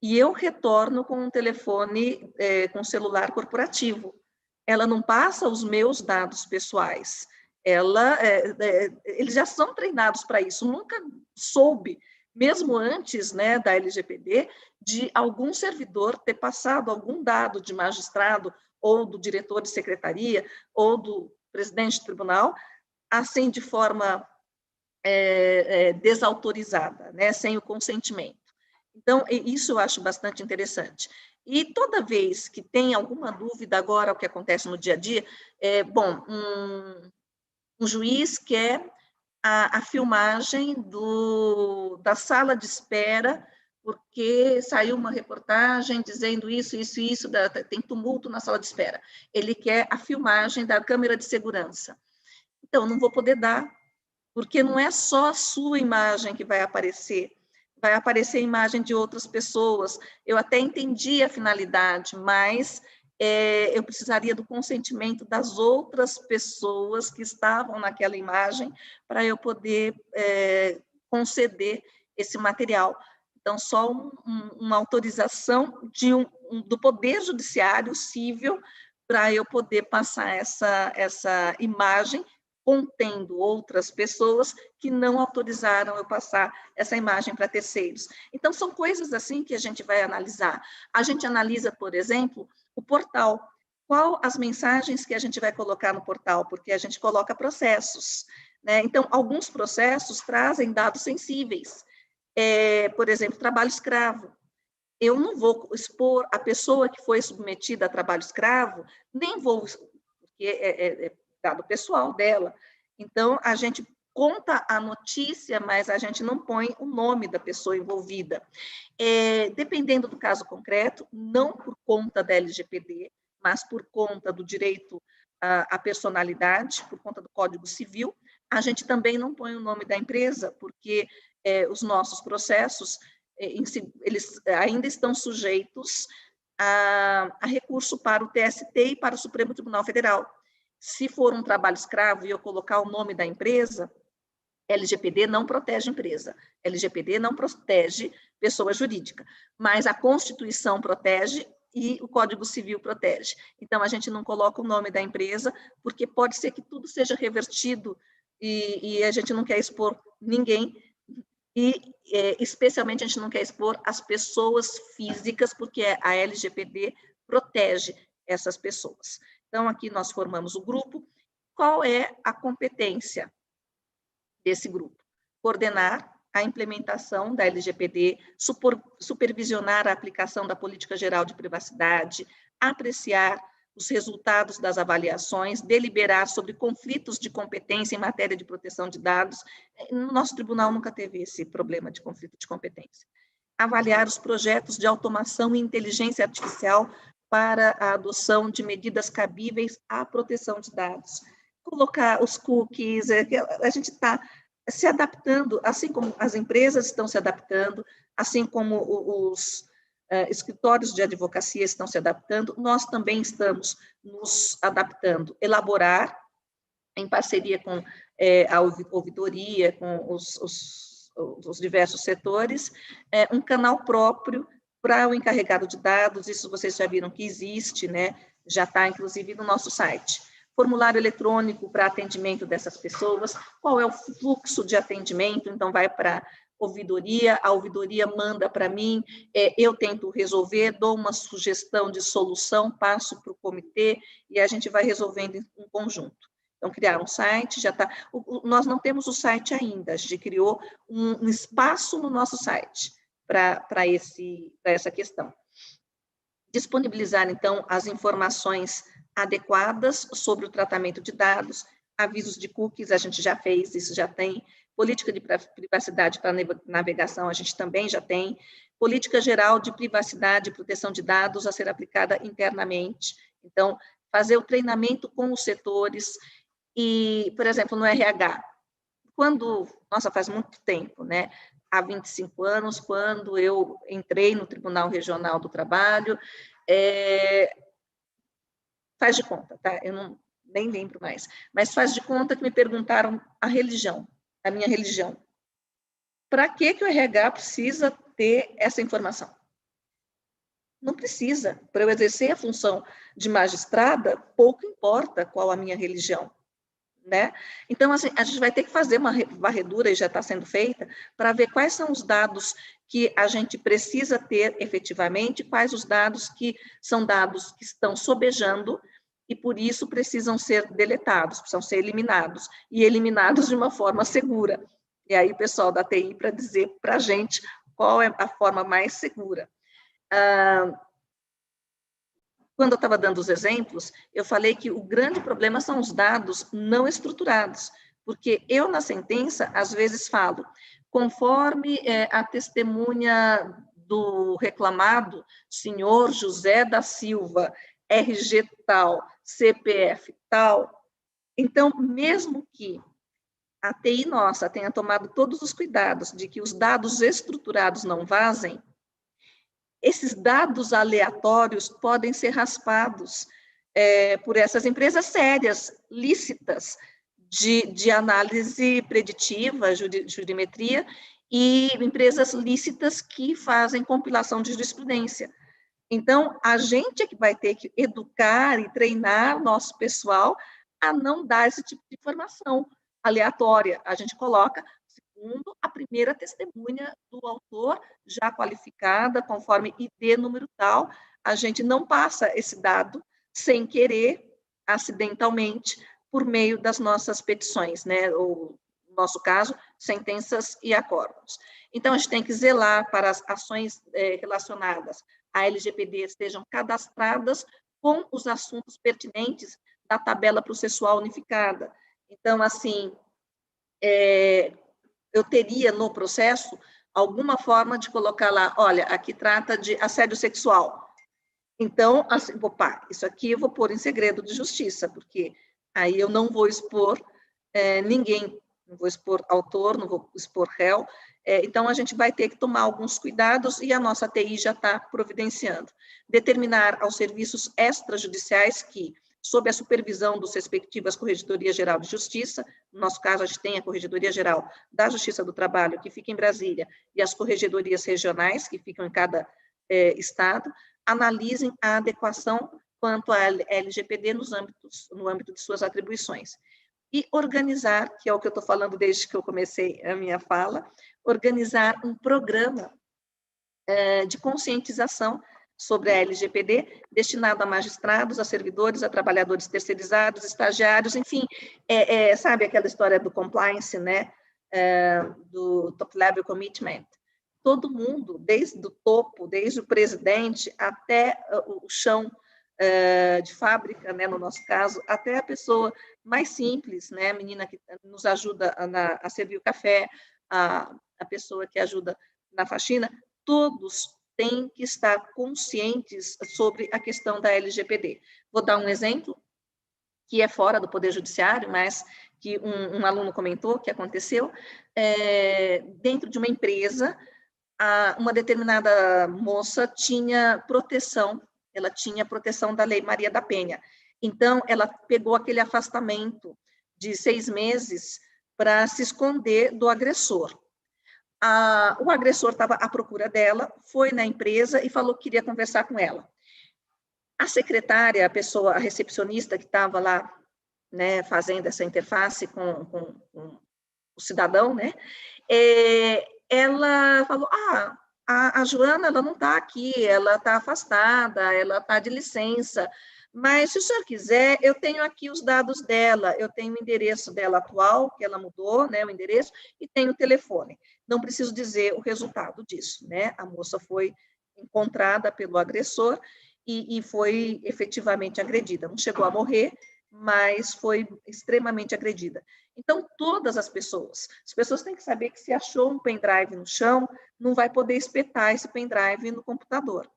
e eu retorno com um telefone, com celular corporativo. Ela não passa os meus dados pessoais. Eles já são treinados para isso. Nunca soube, mesmo antes, né, da LGPD, de algum servidor ter passado algum dado de magistrado ou do diretor de secretaria ou do presidente do tribunal, assim, de forma desautorizada, né, sem o consentimento. Então, isso eu acho bastante interessante. E toda vez que tem alguma dúvida agora, o que acontece no dia a dia, um juiz quer a filmagem da sala de espera, porque saiu uma reportagem dizendo isso, tem tumulto na sala de espera. Ele quer a filmagem da câmera de segurança. Então, não vou poder dar, porque não é só a sua imagem que vai aparecer a imagem de outras pessoas. Eu até entendi a finalidade, mas eu precisaria do consentimento das outras pessoas que estavam naquela imagem para eu poder conceder esse material. Então, só uma autorização do Poder Judiciário civil para eu poder passar essa imagem contendo outras pessoas que não autorizaram eu passar essa imagem para terceiros. Então, são coisas assim que a gente vai analisar. A gente analisa, por exemplo, o portal. Qual as mensagens que a gente vai colocar no portal? Porque a gente coloca processos, né? Então, alguns processos trazem dados sensíveis. Por exemplo, trabalho escravo. Eu não vou expor a pessoa que foi submetida a trabalho escravo, nem vou, porque dado pessoal dela. Então, a gente conta a notícia, mas a gente não põe o nome da pessoa envolvida. Dependendo do caso concreto, não por conta da LGPD, mas por conta do direito à personalidade, por conta do Código Civil, a gente também não põe o nome da empresa, porque os nossos processos, eles ainda estão sujeitos a recurso para o TST e para o Supremo Tribunal Federal. Se for um trabalho escravo e eu colocar o nome da empresa, LGPD não protege empresa, LGPD não protege pessoa jurídica, mas a Constituição protege e o Código Civil protege. Então, a gente não coloca o nome da empresa, porque pode ser que tudo seja revertido e a gente não quer expor ninguém, e especialmente a gente não quer expor as pessoas físicas, porque a LGPD protege essas pessoas. Então, aqui nós formamos o grupo. Qual é a competência desse grupo? Coordenar a implementação da LGPD, supervisionar a aplicação da Política Geral de Privacidade, apreciar os resultados das avaliações, deliberar sobre conflitos de competência em matéria de proteção de dados. No nosso tribunal nunca teve esse problema de conflito de competência. Avaliar os projetos de automação e inteligência artificial para a adoção de medidas cabíveis à proteção de dados. Colocar os cookies, a gente está se adaptando, assim como as empresas estão se adaptando, assim como os escritórios de advocacia estão se adaptando, nós também estamos nos adaptando, elaborar, em parceria com a ouvidoria, com os diversos setores, um canal próprio para o encarregado de dados. Isso vocês já viram que existe, né? Já está, inclusive, no nosso site. Formulário eletrônico para atendimento dessas pessoas, qual é o fluxo de atendimento, então vai para a ouvidoria manda para mim, eu tento resolver, dou uma sugestão de solução, passo para o comitê e a gente vai resolvendo em conjunto. Então, criar um site, já está. Nós não temos o site ainda, a gente criou um espaço no nosso site para essa questão. Disponibilizar, então, as informações adequadas sobre o tratamento de dados, avisos de cookies, a gente já fez, isso já tem. Política de privacidade para navegação, a gente também já tem. Política geral de privacidade e proteção de dados a ser aplicada internamente. Então, fazer o treinamento com os setores. E, por exemplo, no RH, nossa, faz muito tempo, né? Há 25 anos, quando eu entrei no Tribunal Regional do Trabalho, faz de conta, tá? Eu nem lembro mais, mas faz de conta que me perguntaram a minha religião. Para que o RH precisa ter essa informação? Não precisa. Para eu exercer a função de magistrada, pouco importa qual a minha religião, né? Então, assim, a gente vai ter que fazer uma varredura, e já está sendo feita, para ver quais são os dados que a gente precisa ter efetivamente, quais os dados que são dados que estão sobejando e, por isso, precisam ser deletados, precisam ser eliminados, e eliminados de uma forma segura. E aí, o pessoal da TI para dizer para a gente qual é a forma mais segura. Quando eu estava dando os exemplos, eu falei que o grande problema são os dados não estruturados, porque eu, na sentença, às vezes falo, conforme a testemunha do reclamado, senhor José da Silva, RG tal, CPF tal. Então, mesmo que a TI nossa tenha tomado todos os cuidados de que os dados estruturados não vazem, esses dados aleatórios podem ser raspados por essas empresas sérias, lícitas, de análise preditiva, jurimetria, e empresas lícitas que fazem compilação de jurisprudência. Então, a gente é que vai ter que educar e treinar o nosso pessoal a não dar esse tipo de informação aleatória. A gente coloca, segundo a primeira testemunha do autor, já qualificada, conforme ID número tal, a gente não passa esse dado sem querer, acidentalmente, por meio das nossas petições, né? Ou, no nosso caso, sentenças e acordos. Então, a gente tem que zelar para as ações relacionadas à LGPD sejam cadastradas com os assuntos pertinentes da tabela processual unificada. Então, assim, eu teria no processo alguma forma de colocar lá, olha, aqui trata de assédio sexual. Então, assim, opa, isso aqui eu vou pôr em segredo de justiça, porque aí eu não vou expor ninguém, não vou expor autor, não vou expor réu. Então, a gente vai ter que tomar alguns cuidados e a nossa TI já está providenciando. Determinar aos serviços extrajudiciais que, sob a supervisão dos respectivas Corregedorias Geral de Justiça, no nosso caso, a gente tem a Corregedoria Geral da Justiça do Trabalho, que fica em Brasília, e as corregedorias regionais, que ficam em cada estado, analisem a adequação quanto à LGPD no âmbito de suas atribuições. E organizar, que é o que eu estou falando desde que eu comecei a minha fala, organizar um programa de conscientização sobre a LGPD, destinado a magistrados, a servidores, a trabalhadores terceirizados, estagiários, enfim, sabe aquela história do compliance, né, do top level commitment. Todo mundo, desde o topo, desde o presidente até o chão de fábrica, né, no nosso caso, até a pessoa mais simples, né, a menina que nos ajuda a servir o café, a pessoa que ajuda na faxina, todos têm que estar conscientes sobre a questão da LGPD. Vou dar um exemplo que é fora do Poder Judiciário, mas que um aluno comentou que aconteceu, dentro de uma empresa, uma determinada moça tinha proteção, ela tinha proteção da Lei Maria da Penha. Então, ela pegou aquele afastamento de 6 meses para se esconder do agressor. O agressor estava à procura dela, foi na empresa e falou que queria conversar com ela. A secretária, a recepcionista que estava lá, né, fazendo essa interface com o cidadão, né, ela falou, a Joana, ela não está aqui, ela está afastada, ela está de licença, mas se o senhor quiser, eu tenho aqui os dados dela, eu tenho o endereço dela atual, que ela mudou, né, o endereço, e tenho o telefone. Não preciso dizer o resultado disso, né? A moça foi encontrada pelo agressor e foi efetivamente agredida. Não chegou a morrer, mas foi extremamente agredida. Então, todas as pessoas têm que saber que se achou um pendrive no chão, não vai poder espetar esse pendrive no computador.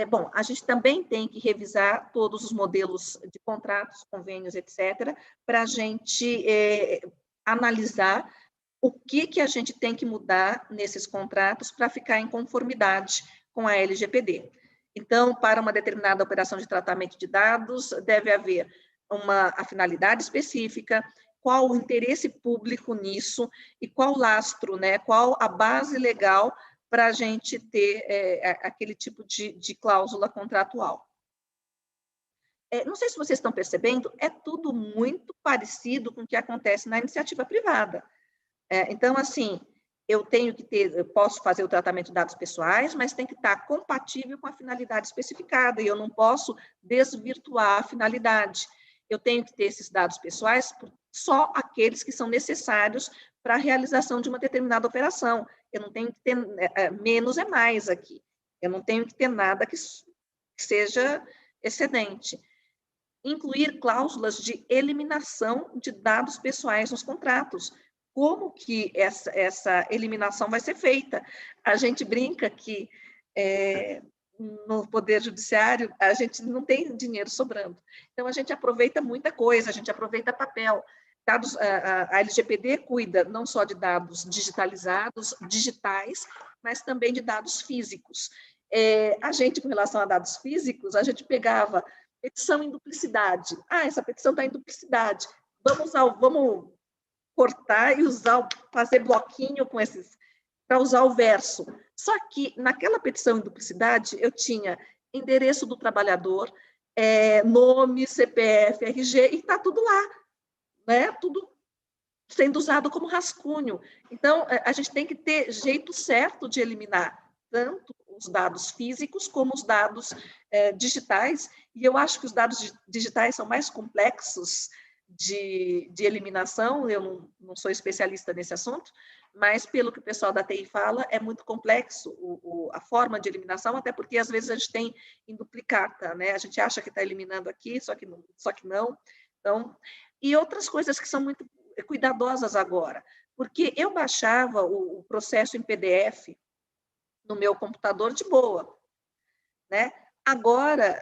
Bom, a gente também tem que revisar todos os modelos de contratos, convênios, etc., para a gente analisar o que a gente tem que mudar nesses contratos para ficar em conformidade com a LGPD. Então, para uma determinada operação de tratamento de dados, deve haver a finalidade específica, qual o interesse público nisso e qual lastro, né, qual a base legal para a gente ter aquele tipo de cláusula contratual. Não sei se vocês estão percebendo, é tudo muito parecido com o que acontece na iniciativa privada. Então, assim, eu posso fazer o tratamento de dados pessoais, mas tem que estar compatível com a finalidade especificada, e eu não posso desvirtuar a finalidade. Eu tenho que ter esses dados pessoais, só aqueles que são necessários para a realização de uma determinada operação. Eu não tenho que ter menos é mais aqui. Eu não tenho que ter nada que seja excedente. Incluir cláusulas de eliminação de dados pessoais nos contratos. Como que essa eliminação vai ser feita? A gente brinca que no Poder Judiciário a gente não tem dinheiro sobrando. Então, a gente aproveita muita coisa, a gente aproveita papel. Dados, a LGPD cuida não só de dados digitalizados, digitais, mas também de dados físicos. A gente, com relação a dados físicos, a gente pegava petição em duplicidade. Essa petição está em duplicidade. Vamos cortar e fazer bloquinho com esses, para usar o verso. Só que, naquela petição em duplicidade, eu tinha endereço do trabalhador, nome, CPF, RG, e está tudo lá, né? Tudo sendo usado como rascunho. Então, a gente tem que ter jeito certo de eliminar tanto os dados físicos como os dados digitais, e eu acho que os dados digitais são mais complexos de eliminação. Eu não sou especialista nesse assunto, mas pelo que o pessoal da TI fala, é muito complexo a forma de eliminação, até porque às vezes a gente tem em duplicata, né? A gente acha que está eliminando aqui, só que não. Então, e outras coisas que são muito cuidadosas agora, porque eu baixava o processo em PDF no meu computador de boa, né? Agora,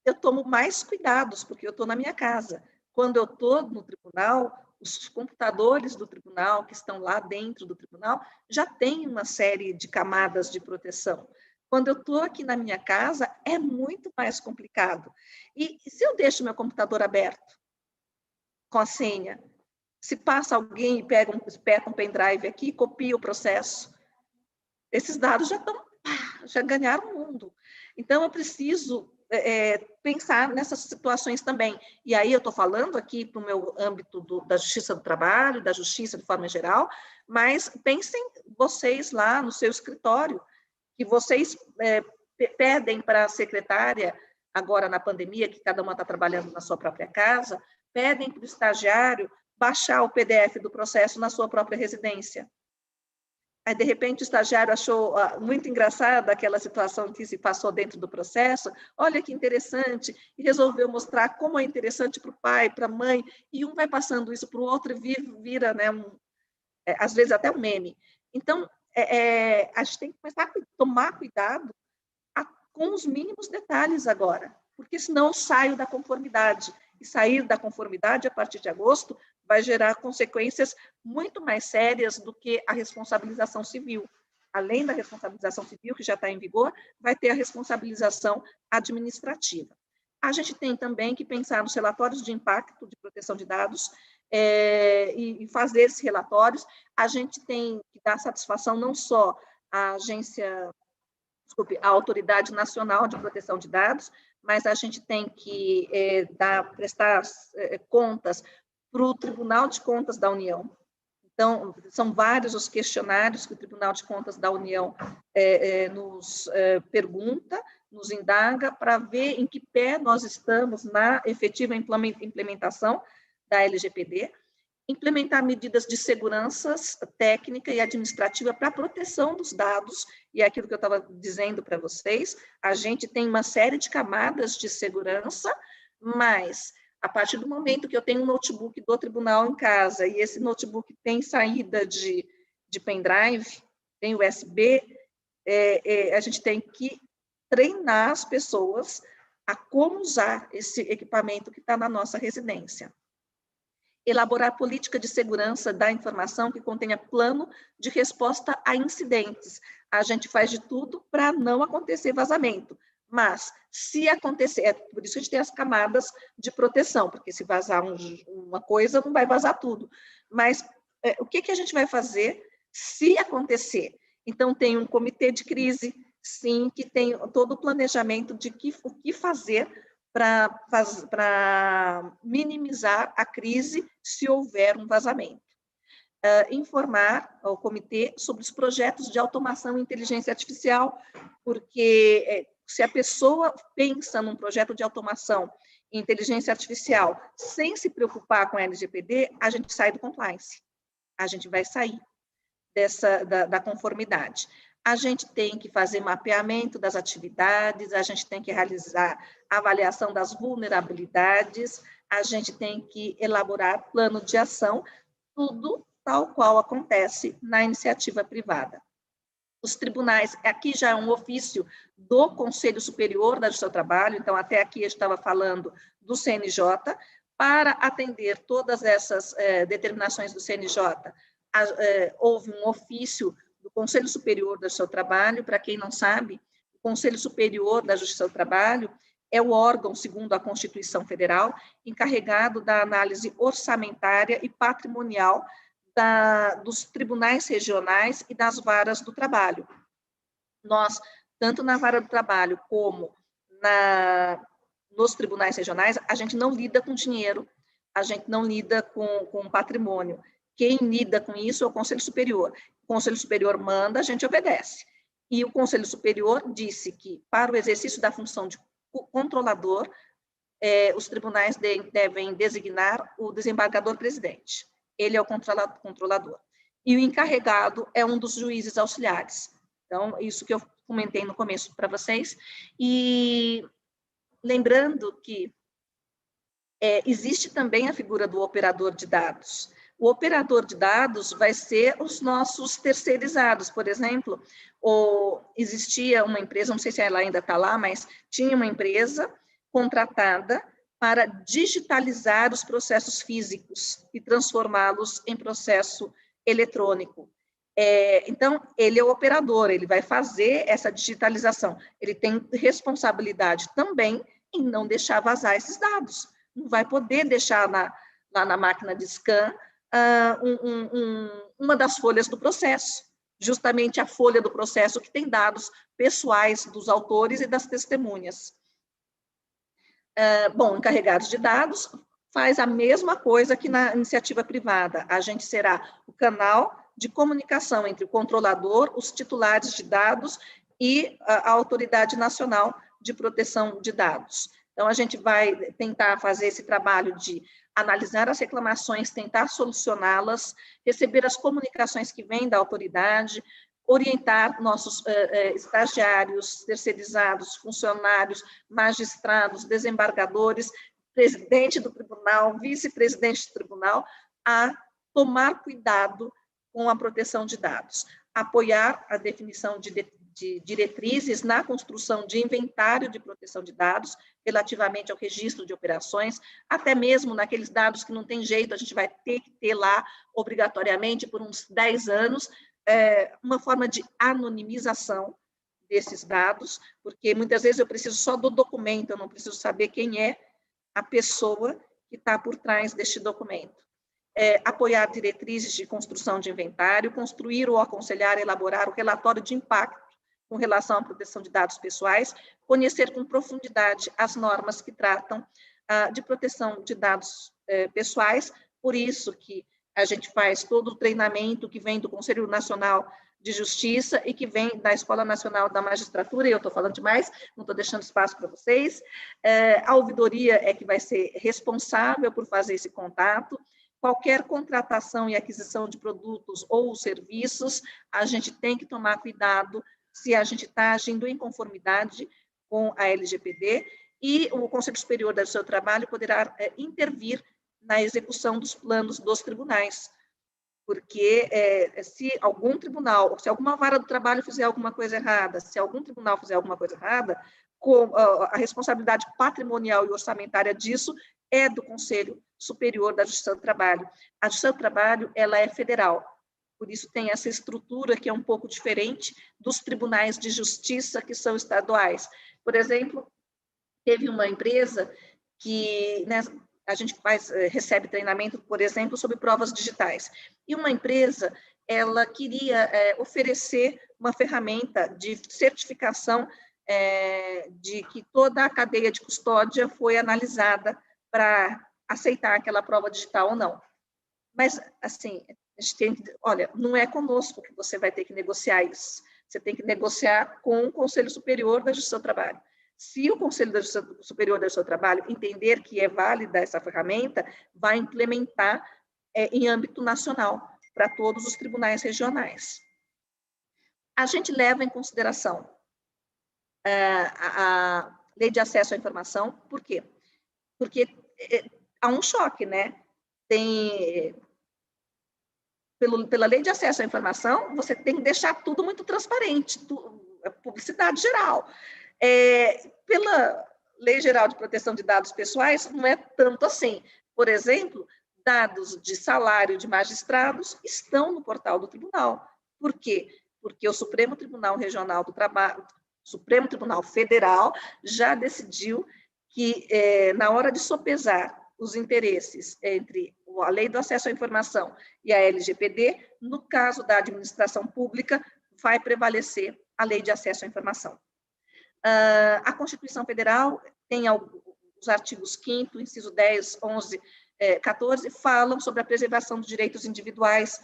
eu tomo mais cuidados, porque eu estou na minha casa. Quando eu estou no tribunal, os computadores do tribunal, que estão lá dentro do tribunal, já têm uma série de camadas de proteção. Quando eu estou aqui na minha casa, é muito mais complicado. E se eu deixo meu computador aberto, com a senha, se passa alguém e espeta um pendrive aqui, copia o processo, esses dados já ganharam o mundo. Então, eu preciso pensar nessas situações também. E aí eu estou falando aqui para o meu âmbito da Justiça do Trabalho, da Justiça de forma geral, mas pensem vocês lá no seu escritório, que vocês pedem para a secretária, agora na pandemia, que cada uma está trabalhando na sua própria casa, pedem para o estagiário baixar o PDF do processo na sua própria residência. Aí, de repente, o estagiário achou muito engraçada aquela situação que se passou dentro do processo, olha que interessante, e resolveu mostrar como é interessante para o pai, para a mãe, e um vai passando isso para o outro e vira, né, às vezes até um meme. Então, a gente tem que começar a tomar cuidado com os mínimos detalhes agora, porque senão eu saio da conformidade. E sair da conformidade, a partir de agosto, vai gerar consequências muito mais sérias do que a responsabilização civil. Além da responsabilização civil, que já está em vigor, vai ter a responsabilização administrativa. A gente tem também que pensar nos relatórios de impacto de proteção de dados e fazer esses relatórios. A gente tem que dar satisfação não só à à Autoridade Nacional de Proteção de Dados, mas a gente tem que prestar contas para o Tribunal de Contas da União. Então, são vários os questionários que o Tribunal de Contas da União nos pergunta, nos indaga, para ver em que pé nós estamos na efetiva implementação da LGPD, implementar medidas de segurança técnica e administrativa para a proteção dos dados, e é aquilo que eu estava dizendo para vocês, a gente tem uma série de camadas de segurança, mas a partir do momento que eu tenho um notebook do tribunal em casa, e esse notebook tem saída de pendrive, tem USB, a gente tem que treinar as pessoas a como usar esse equipamento que está na nossa residência. Elaborar política de segurança da informação que contenha plano de resposta a incidentes. A gente faz de tudo para não acontecer vazamento, mas se acontecer, por isso que a gente tem as camadas de proteção, porque se vazar uma coisa, não vai vazar tudo. Mas o que a gente vai fazer se acontecer? Então, tem um comitê de crise, sim, que tem todo o planejamento de o que fazer para minimizar a crise se houver um vazamento. Informar ao comitê sobre os projetos de automação e inteligência artificial, porque se a pessoa pensa num projeto de automação e inteligência artificial sem se preocupar com a LGPD, a gente sai do compliance, a gente vai sair da conformidade. A gente tem que fazer mapeamento das atividades, a gente tem que realizar avaliação das vulnerabilidades, a gente tem que elaborar plano de ação, tudo tal qual acontece na iniciativa privada. Os tribunais, aqui já é um ofício do Conselho Superior da Justiça do Trabalho, então até aqui eu estava falando do CNJ, para atender todas essas determinações do CNJ, houve um ofício do Conselho Superior da Justiça do Trabalho. Para quem não sabe, o Conselho Superior da Justiça do Trabalho é o órgão, segundo a Constituição Federal, encarregado da análise orçamentária e patrimonial dos tribunais regionais e das varas do trabalho. Nós, tanto na vara do trabalho como nos tribunais regionais, a gente não lida com dinheiro, a gente não lida com patrimônio. Quem lida com isso é o Conselho Superior. O Conselho Superior manda, a gente obedece. E o Conselho Superior disse que, para o exercício da função de controlador, os tribunais devem designar o desembargador-presidente. Ele é o controlador. E o encarregado é um dos juízes auxiliares. Então, isso que eu comentei no começo para vocês. E lembrando que Existe também a figura do operador de dados. O operador de dados vai ser os nossos terceirizados. Por exemplo, existia uma empresa, não sei se ela ainda está lá, mas tinha uma empresa contratada para digitalizar os processos físicos e transformá-los em processo eletrônico. Então, ele é o operador, ele vai fazer essa digitalização. Ele tem responsabilidade também em não deixar vazar esses dados. Não vai poder deixar lá na máquina de scan uma das folhas do processo, justamente a folha do processo que tem dados pessoais dos autores e das testemunhas. Encarregados de dados faz a mesma coisa que na iniciativa privada. A gente será o canal de comunicação entre o controlador, os titulares de dados e a Autoridade Nacional de Proteção de Dados. Então, a gente vai tentar fazer esse trabalho de analisar as reclamações, tentar solucioná-las, receber as comunicações que vêm da autoridade, orientar nossos estagiários, terceirizados, funcionários, magistrados, desembargadores, presidente do tribunal, vice-presidente do tribunal, a tomar cuidado com a proteção de dados, apoiar a definição de diretrizes na construção de inventário de proteção de dados relativamente ao registro de operações, até mesmo naqueles dados que não tem jeito, a gente vai ter que ter lá, obrigatoriamente, por uns 10 anos, uma forma de anonimização desses dados, porque muitas vezes eu preciso só do documento, eu não preciso saber quem é a pessoa que está por trás deste documento. Apoiar diretrizes de construção de inventário, construir ou aconselhar, elaborar o relatório de impacto com relação à proteção de dados pessoais, conhecer com profundidade as normas que tratam de proteção de dados pessoais, por isso que a gente faz todo o treinamento que vem do Conselho Nacional de Justiça e que vem da Escola Nacional da Magistratura, e eu estou falando demais, não estou deixando espaço para vocês. A ouvidoria é que vai ser responsável por fazer esse contato. Qualquer contratação e aquisição de produtos ou serviços, a gente tem que tomar cuidado se a gente está agindo em conformidade com a LGPD, e o Conselho Superior do seu Trabalho poderá intervir na execução dos planos dos tribunais, porque se algum tribunal, se alguma vara do trabalho fizer alguma coisa errada, se algum tribunal fizer alguma coisa errada, a responsabilidade patrimonial e orçamentária disso é do Conselho Superior da Justiça do Trabalho. A Justiça do Trabalho, ela é federal, por isso tem essa estrutura que é um pouco diferente dos tribunais de justiça que são estaduais. Por exemplo, teve uma empresa que, né, a gente recebe treinamento, por exemplo, sobre provas digitais, e uma empresa, ela queria oferecer uma ferramenta de certificação de que toda a cadeia de custódia foi analisada para aceitar aquela prova digital ou não. Mas, assim, a gente tem que, olha, não é conosco que você vai ter que negociar isso. Você tem que negociar com o Conselho Superior da Justiça do Trabalho. Se o Conselho Superior da Justiça do Trabalho entender que é válida essa ferramenta, vai implementar em âmbito nacional, para todos os tribunais regionais. A gente leva em consideração a Lei de Acesso à Informação, por quê? Porque há um choque, né? Pela Lei de Acesso à Informação, você tem que deixar tudo muito transparente, publicidade geral. Pela Lei Geral de Proteção de Dados Pessoais, não é tanto assim. Por exemplo, dados de salário de magistrados estão no portal do tribunal. Por quê? Porque o Supremo Tribunal Regional do Trabalho, Supremo Tribunal Federal, já decidiu que, na hora de sopesar os interesses entre a Lei do Acesso à Informação e a LGPD, no caso da administração pública, vai prevalecer a Lei de Acesso à Informação. A Constituição Federal tem os artigos 5º, inciso 10, 11, 14, falam sobre a preservação dos direitos individuais,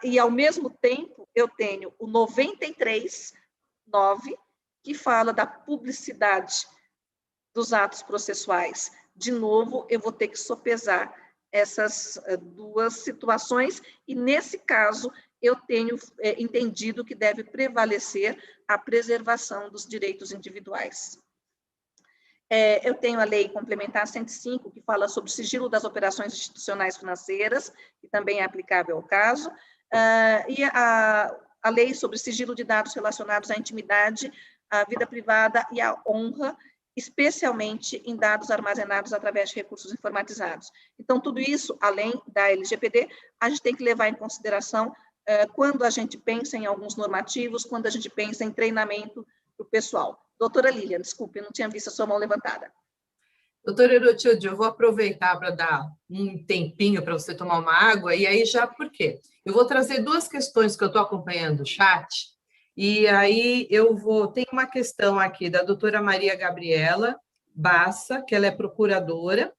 e, ao mesmo tempo, eu tenho o 93, 9, que fala da publicidade dos atos processuais. De novo, eu vou ter que sopesar essas duas situações, e, nesse caso, eu tenho entendido que deve prevalecer a preservação dos direitos individuais. Eu tenho a Lei Complementar 105, que fala sobre o sigilo das operações institucionais financeiras, que também é aplicável ao caso, e a Lei sobre sigilo de dados relacionados à intimidade, à vida privada e à honra, especialmente em dados armazenados através de recursos informatizados. Então, tudo isso, além da LGPD, a gente tem que levar em consideração quando a gente pensa em alguns normativos, quando a gente pensa em treinamento para o pessoal. Doutora Lilian, desculpe, eu não tinha visto a sua mão levantada. Doutora Erotilde, eu vou aproveitar para dar um tempinho para você tomar uma água, e aí já por quê? Eu vou trazer duas questões que eu estou acompanhando o chat, e aí tem uma questão aqui da doutora Maria Gabriela Bassa, que ela é procuradora,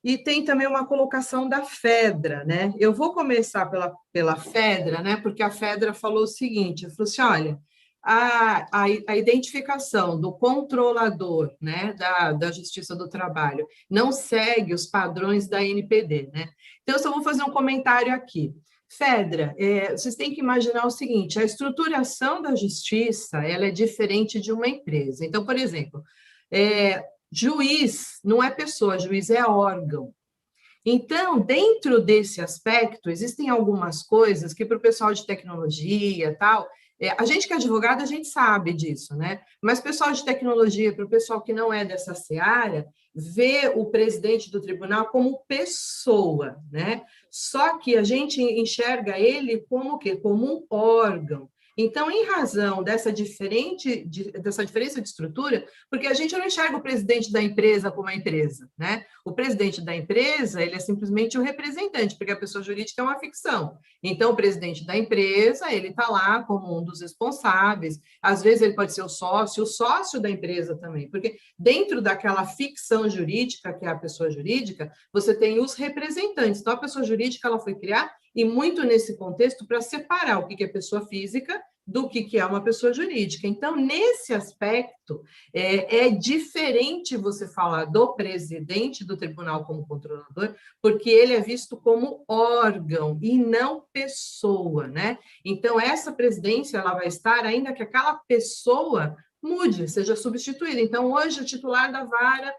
e tem também uma colocação da Fedra, né? Eu vou começar pela Fedra, né? Porque a Fedra falou o seguinte, falou assim, olha, a identificação do controlador, né, da Justiça do Trabalho não segue os padrões da NPD, né? Então, eu só vou fazer um comentário aqui. Fedra, vocês têm que imaginar o seguinte, a estruturação da justiça, ela é diferente de uma empresa. Então, por exemplo, juiz não é pessoa, juiz é órgão. Então, dentro desse aspecto, existem algumas coisas que para o pessoal de tecnologia tal, a gente que é advogado, a gente sabe disso, né? Mas pessoal de tecnologia, para o pessoal que não é dessa seara, vê o presidente do tribunal como pessoa, né? Só que a gente enxerga ele como o quê? Como um órgão. Então, em razão dessa diferença de estrutura, porque a gente não enxerga o presidente da empresa como a empresa, né? O presidente da empresa, ele é simplesmente o representante, porque a pessoa jurídica é uma ficção. Então, o presidente da empresa, ele está lá como um dos responsáveis, às vezes ele pode ser o sócio da empresa também, porque dentro daquela ficção jurídica, que é a pessoa jurídica, você tem os representantes. Então, a pessoa jurídica, ela foi criada, e muito nesse contexto, para separar o que é pessoa física do que é uma pessoa jurídica. Então, nesse aspecto, é diferente você falar do presidente do tribunal como controlador, porque ele é visto como órgão e não pessoa, né? Então, essa presidência, ela vai estar ainda que aquela pessoa mude, seja substituída. Então, hoje, o titular da vara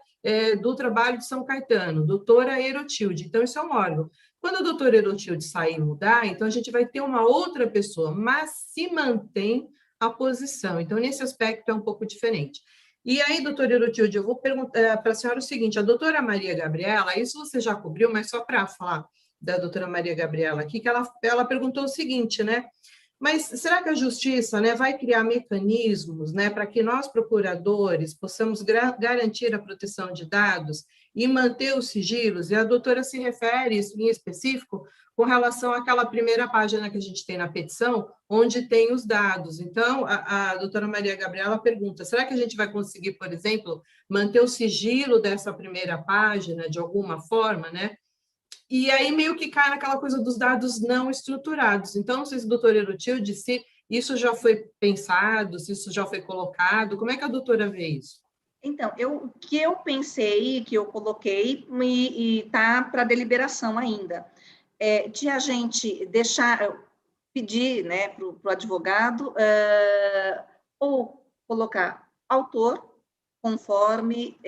do trabalho de São Caetano, doutora Erotilde. Então, isso é um órgão. Quando a doutora Erotilde sair e mudar, então a gente vai ter uma outra pessoa, mas se mantém a posição. Então, nesse aspecto, é um pouco diferente. E aí, doutora Erotilde, eu vou perguntar para a senhora o seguinte, a doutora Maria Gabriela, isso você já cobriu, mas só para falar da doutora Maria Gabriela aqui, que ela perguntou o seguinte, né? Mas será que a justiça, né, vai criar mecanismos, né, para que nós, procuradores, possamos garantir a proteção de dados e manter os sigilos? E a doutora se refere, isso em específico, com relação àquela primeira página que a gente tem na petição, onde tem os dados. Então, a doutora Maria Gabriela pergunta, será que a gente vai conseguir, por exemplo, manter o sigilo dessa primeira página de alguma forma, né? E aí meio que cai naquela coisa dos dados não estruturados. Então, não sei se o doutor Erotilde, se isso já foi pensado, se isso já foi colocado, como é que a doutora vê isso? Então, o que eu pensei, que eu coloquei, e está para deliberação ainda, de a gente pedir, né, para o advogado, ou colocar autor, conforme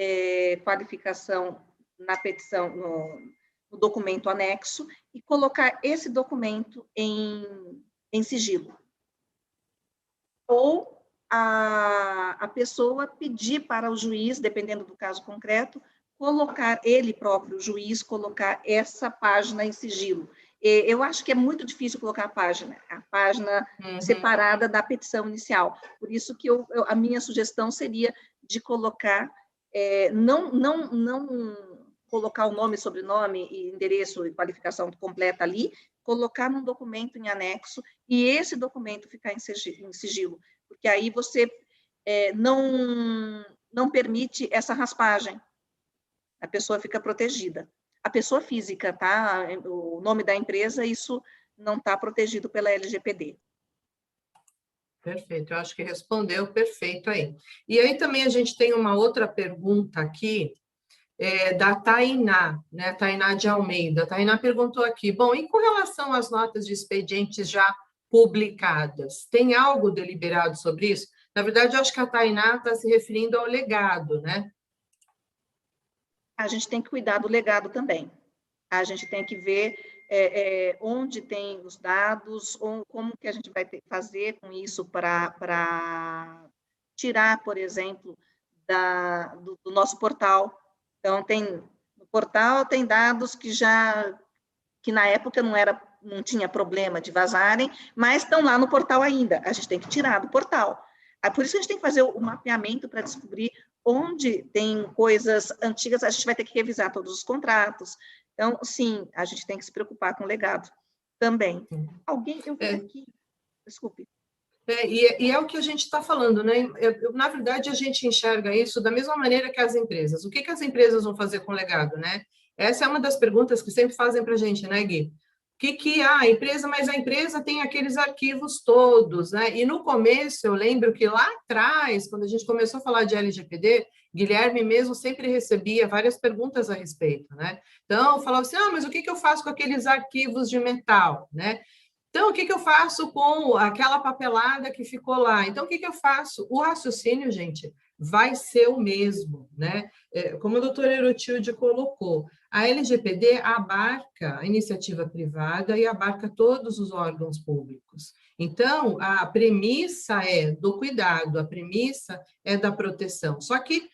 qualificação na petição, no documento anexo, e colocar esse documento em sigilo. Ou a pessoa pedir para o juiz, dependendo do caso concreto, colocar, ele próprio, o juiz, colocar essa página em sigilo. Eu acho que é muito difícil colocar a página separada da petição inicial. Por isso que a minha sugestão seria de colocar, não colocar o nome, sobrenome, endereço e qualificação completa ali, colocar num documento em anexo e esse documento ficar em sigilo, porque aí você não permite essa raspagem. A pessoa fica protegida. A pessoa física, tá? O nome da empresa, isso não está protegido pela LGPD. Perfeito, eu acho que respondeu perfeito aí. E aí também a gente tem uma outra pergunta aqui, da Tainá, né? Tainá de Almeida. A Tainá perguntou aqui, bom, e com relação às notas de expedientes já publicadas, tem algo deliberado sobre isso? Na verdade, eu acho que a Tainá está se referindo ao legado, né? a gente tem que cuidar do legado também. A gente tem que ver onde tem os dados, ou como que a gente vai fazer com isso para tirar, por exemplo, do nosso portal. Então, no portal tem dados que na época não tinha problema de vazarem, mas estão lá no portal ainda. A gente tem que tirar do portal. Por isso que a gente tem que fazer o mapeamento para descobrir onde tem coisas antigas. A gente vai ter que revisar todos os contratos. Então, sim, a gente tem que se preocupar com o legado também. Eu vi aqui, desculpe. E é o que a gente está falando, né? Na verdade, a gente enxerga isso da mesma maneira que as empresas. O que as empresas vão fazer com o legado, né? Essa é uma das perguntas que sempre fazem para a gente, né, Gui? Mas a empresa tem aqueles arquivos todos, né? E no começo, eu lembro que lá atrás, quando a gente começou a falar de LGPD, Guilherme mesmo sempre recebia várias perguntas a respeito, né? Então, falava assim, mas o que eu faço com aqueles arquivos de metal, né? Então, o que eu faço com aquela papelada que ficou lá? Então, o que eu faço? O raciocínio, gente, vai ser o mesmo, né? Como o doutor Erotilde colocou, a LGPD abarca a iniciativa privada e abarca todos os órgãos públicos. Então, a premissa é do cuidado, a premissa é da proteção. Só que,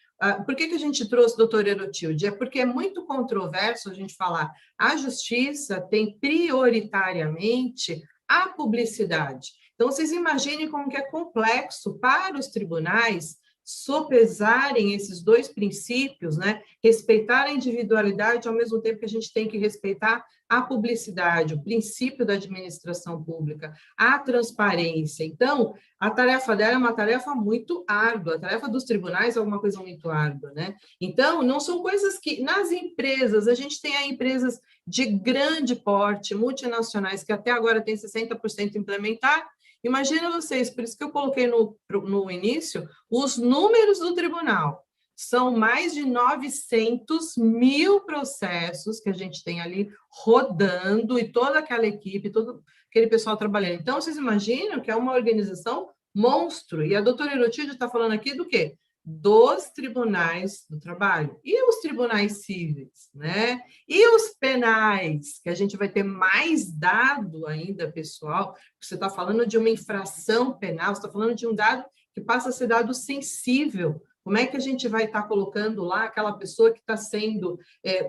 por que a gente trouxe, doutor Erotilde? É porque é muito controverso a gente falar, a justiça tem prioritariamente a publicidade. Então, vocês imaginem como que é complexo para os tribunais sopesarem esses dois princípios, né? Respeitar a individualidade ao mesmo tempo que a gente tem que respeitar a publicidade, o princípio da administração pública, a transparência. Então, a tarefa dela é uma tarefa muito árdua, a tarefa dos tribunais é uma coisa muito árdua, né? Então, não são coisas que, nas empresas, a gente tem aí empresas de grande porte, multinacionais, que até agora tem 60% implementar. Imagina vocês, por isso que eu coloquei no início, os números do tribunal. São mais de 900 mil processos que a gente tem ali rodando e toda aquela equipe, todo aquele pessoal trabalhando. Então, vocês imaginam que é uma organização monstro. E a doutora Erotilde está falando aqui do quê? Dos tribunais do trabalho. E os tribunais cíveis, né? E os penais, que a gente vai ter mais dado ainda, pessoal. Você está falando de uma infração penal, você está falando de um dado que passa a ser dado sensível. Como é que a gente vai estar colocando lá aquela pessoa que está sendo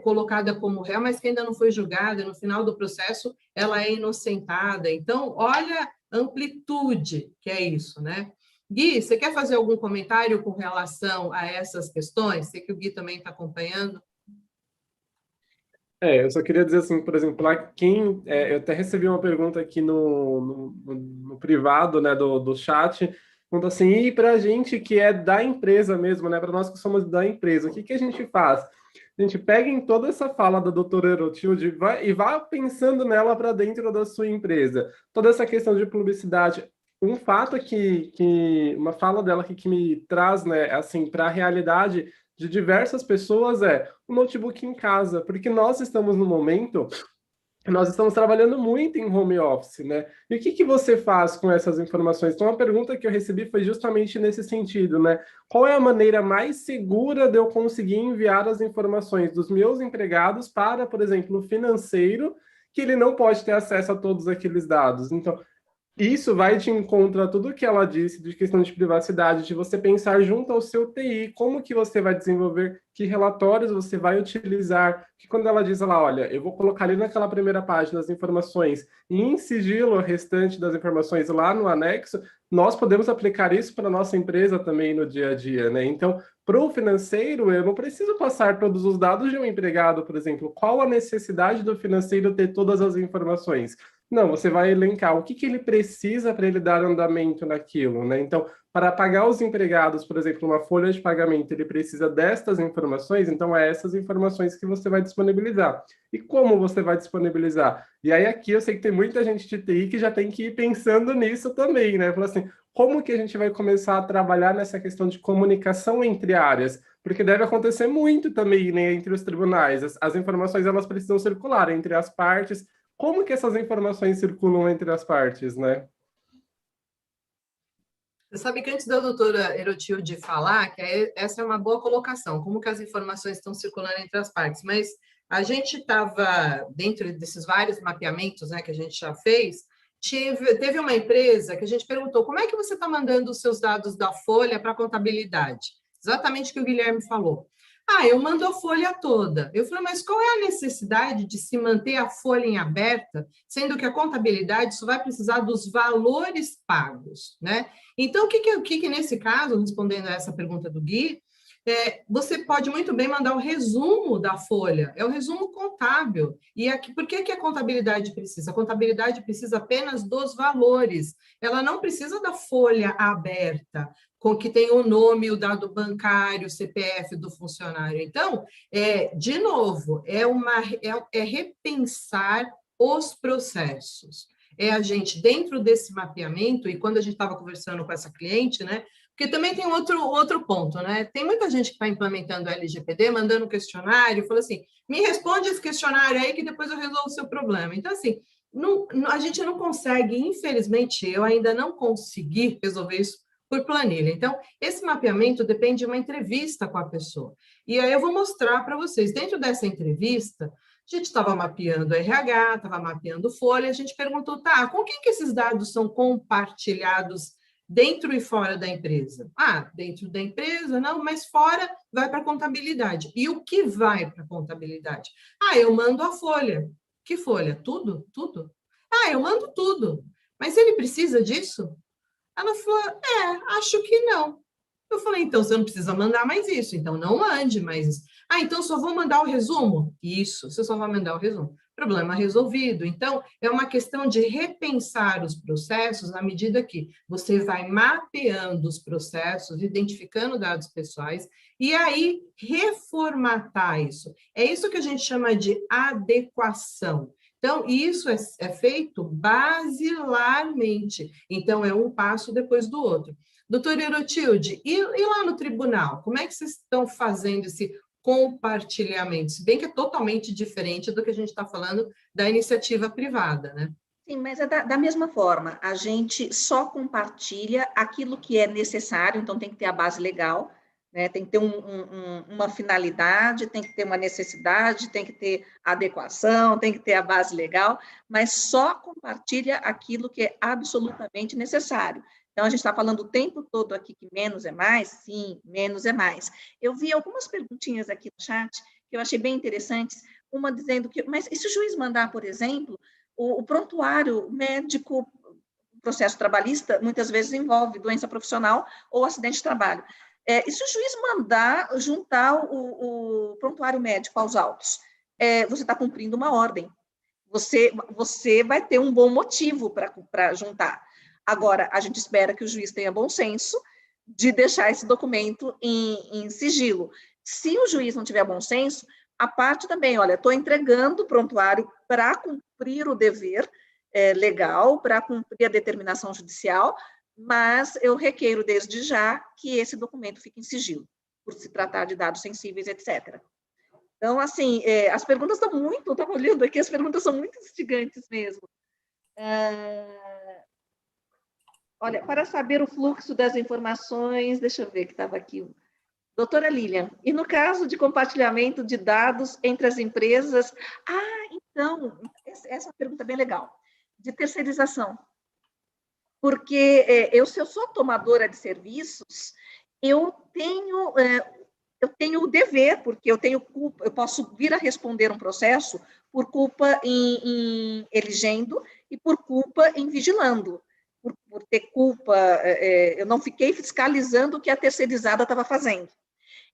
colocada como réu, mas que ainda não foi julgada, no final do processo ela é inocentada. Então, olha a amplitude que é isso, né? Gui, você quer fazer algum comentário com relação a essas questões? Sei que o Gui também está acompanhando. Eu só queria dizer assim, por exemplo, lá eu até recebi uma pergunta aqui no privado, né, do chat, pergunta assim, e para a gente que é da empresa mesmo, né, para nós que somos da empresa, o que a gente faz? A gente pega em toda essa fala da doutora Erotilde e vá pensando nela para dentro da sua empresa. Toda essa questão de publicidade. Um fato uma fala dela que me traz, né, assim, para a realidade de diversas pessoas é o notebook em casa, porque nós estamos no momento, nós estamos trabalhando muito em home office, né? E o que você faz com essas informações? Então, a pergunta que eu recebi foi justamente nesse sentido, né? Qual é a maneira mais segura de eu conseguir enviar as informações dos meus empregados para, por exemplo, o financeiro, que ele não pode ter acesso a todos aqueles dados? Então, isso vai de encontro a tudo que ela disse de questão de privacidade, de você pensar junto ao seu TI, como que você vai desenvolver, que relatórios você vai utilizar, que quando ela diz lá, olha, eu vou colocar ali naquela primeira página as informações e em sigilo o restante das informações lá no anexo, nós podemos aplicar isso para a nossa empresa também no dia a dia, né? Então, para o financeiro, eu não preciso passar todos os dados de um empregado, por exemplo. Qual a necessidade do financeiro ter todas as informações? Não, você vai elencar o que ele precisa para ele dar andamento naquilo, né? Então, para pagar os empregados, por exemplo, uma folha de pagamento, ele precisa destas informações, então é essas informações que você vai disponibilizar. E como você vai disponibilizar? E aí aqui eu sei que tem muita gente de TI que já tem que ir pensando nisso também, né? Falar assim, como que a gente vai começar a trabalhar nessa questão de comunicação entre áreas? Porque deve acontecer muito também, né, entre os tribunais. As informações, elas precisam circular entre as partes. Como que essas informações circulam entre as partes, né? Você sabe que antes da doutora Erotilde falar, essa é uma boa colocação, como que as informações estão circulando entre as partes, mas a gente estava, dentro desses vários mapeamentos, né, que a gente já fez, teve uma empresa que a gente perguntou, como é que você está mandando os seus dados da folha para a contabilidade? Exatamente o que o Guilherme falou. Ah, eu mando a folha toda. Eu falei, mas qual é a necessidade de se manter a folha em aberta, sendo que a contabilidade só vai precisar dos valores pagos, né? Então, o que nesse caso, respondendo a essa pergunta do Gui, você pode muito bem mandar o resumo da folha, é o resumo contábil. E aqui, por que a contabilidade precisa? A contabilidade precisa apenas dos valores, ela não precisa da folha aberta, com que tem o nome, o dado bancário, o CPF do funcionário. Então, de novo, é repensar os processos. É a gente, dentro desse mapeamento, e quando a gente estava conversando com essa cliente, né? Porque também tem outro ponto, né? Tem muita gente que está implementando a LGPD, mandando um questionário, falando assim, me responde esse questionário aí que depois eu resolvo o seu problema. Então, assim, a gente não consegue, infelizmente, eu ainda não consegui resolver isso por planilha. Então, esse mapeamento depende de uma entrevista com a pessoa. E aí eu vou mostrar para vocês, dentro dessa entrevista, a gente estava mapeando RH, estava mapeando folha, a gente perguntou, tá, com quem que esses dados são compartilhados dentro e fora da empresa? Ah, dentro da empresa, não, mas fora vai para a contabilidade. E o que vai para a contabilidade? Ah, eu mando a folha. Que folha? Tudo? Tudo? Ah, eu mando tudo. Mas ele precisa disso? Ela falou, acho que não. Eu falei, então você não precisa mandar mais isso, então não mande mais isso. Ah, então só vou mandar o resumo? Isso, você só vai mandar o resumo. Problema resolvido. Então, é uma questão de repensar os processos na medida que você vai mapeando os processos, identificando dados pessoais, e aí reformatar isso. É isso que a gente chama de adequação. Então, isso é feito basilarmente. Então, é um passo depois do outro. Doutora Erotilde, e lá no tribunal, como é que vocês estão fazendo esse compartilhamento? Se bem que é totalmente diferente do que a gente está falando da iniciativa privada, né? Sim, mas é da mesma forma. A gente só compartilha aquilo que é necessário, então tem que ter a base legal, né? Tem que ter uma finalidade, tem que ter uma necessidade, tem que ter adequação, tem que ter a base legal, mas só compartilha aquilo que é absolutamente necessário. Então, a gente está falando o tempo todo aqui que menos é mais, sim, menos é mais. Eu vi algumas perguntinhas aqui no chat que eu achei bem interessantes, uma dizendo que, mas e se o juiz mandar, por exemplo, o prontuário médico, processo trabalhista, muitas vezes envolve doença profissional ou acidente de trabalho. E se o juiz mandar juntar o prontuário médico aos autos, você está cumprindo uma ordem. Você vai ter um bom motivo para juntar. Agora, a gente espera que o juiz tenha bom senso de deixar esse documento em sigilo. Se o juiz não tiver bom senso, a parte também, olha, estou entregando o prontuário para cumprir o dever legal, para cumprir a determinação judicial, mas eu requeiro desde já que esse documento fique em sigilo, por se tratar de dados sensíveis, etc. Então, assim, as perguntas estão muito, estava olhando aqui, as perguntas são muito instigantes mesmo. Olha, para saber o fluxo das informações, deixa eu ver que estava aqui. Doutora Lilian, e no caso de compartilhamento de dados entre as empresas, então, essa é uma pergunta bem legal, de terceirização. Porque se eu sou tomadora de serviços, eu tenho o dever, porque eu tenho culpa, eu posso vir a responder um processo por culpa em elegendo e por culpa em vigilando. Por ter culpa, eu não fiquei fiscalizando o que a terceirizada estava fazendo.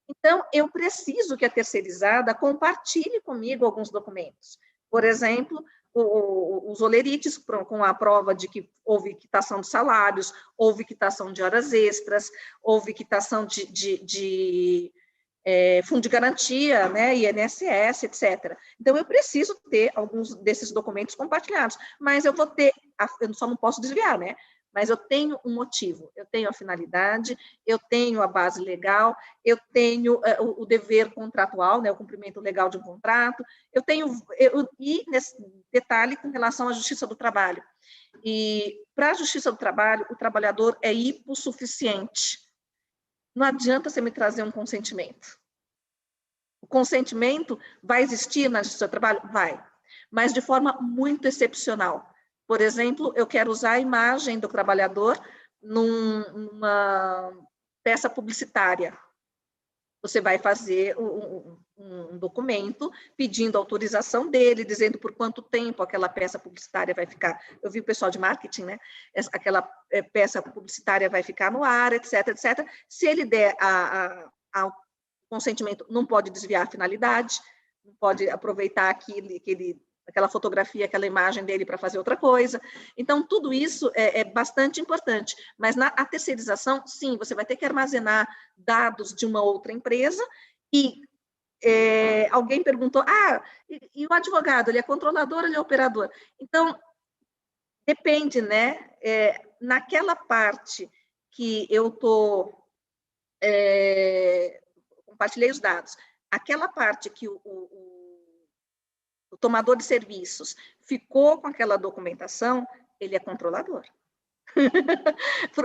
Então, eu preciso que a terceirizada compartilhe comigo alguns documentos. Por exemplo, os olerites com a prova de que houve quitação de salários, houve quitação de horas extras, houve quitação de fundo de garantia, né, INSS, etc. Então, eu preciso ter alguns desses documentos compartilhados, mas eu só não posso desviar, né? Mas eu tenho um motivo, eu tenho a finalidade, eu tenho a base legal, eu tenho o dever contratual, né, o cumprimento legal de um contrato, e nesse detalhe com relação à Justiça do Trabalho. E para a Justiça do Trabalho, o trabalhador é hipossuficiente. Não adianta você me trazer um consentimento. O consentimento vai existir na Justiça do Trabalho? Vai, mas de forma muito excepcional. Por exemplo, eu quero usar a imagem do trabalhador numa peça publicitária. Você vai fazer um documento pedindo autorização dele, dizendo por quanto tempo aquela peça publicitária vai ficar. Eu vi o pessoal de marketing, né? Aquela peça publicitária vai ficar no ar, etc, etc. Se ele der ao consentimento, não pode desviar a finalidade, não pode aproveitar aquela fotografia, aquela imagem dele para fazer outra coisa. Então, tudo isso é bastante importante. Mas a terceirização, sim, você vai ter que armazenar dados de uma outra empresa e alguém perguntou, e o advogado, ele é controlador, ele é operador? Então, depende, né? Naquela parte que eu compartilhei os dados, aquela parte que o tomador de serviços ficou com aquela documentação, ele é controlador.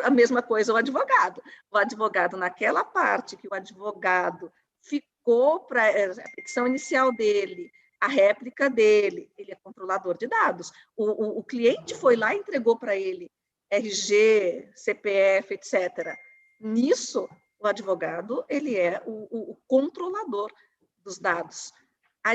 A mesma coisa o advogado. O advogado, naquela parte que o advogado ficou para a petição inicial dele, a réplica dele, ele é controlador de dados. O cliente foi lá e entregou para ele RG, CPF, etc. Nisso, o advogado, ele é o controlador dos dados.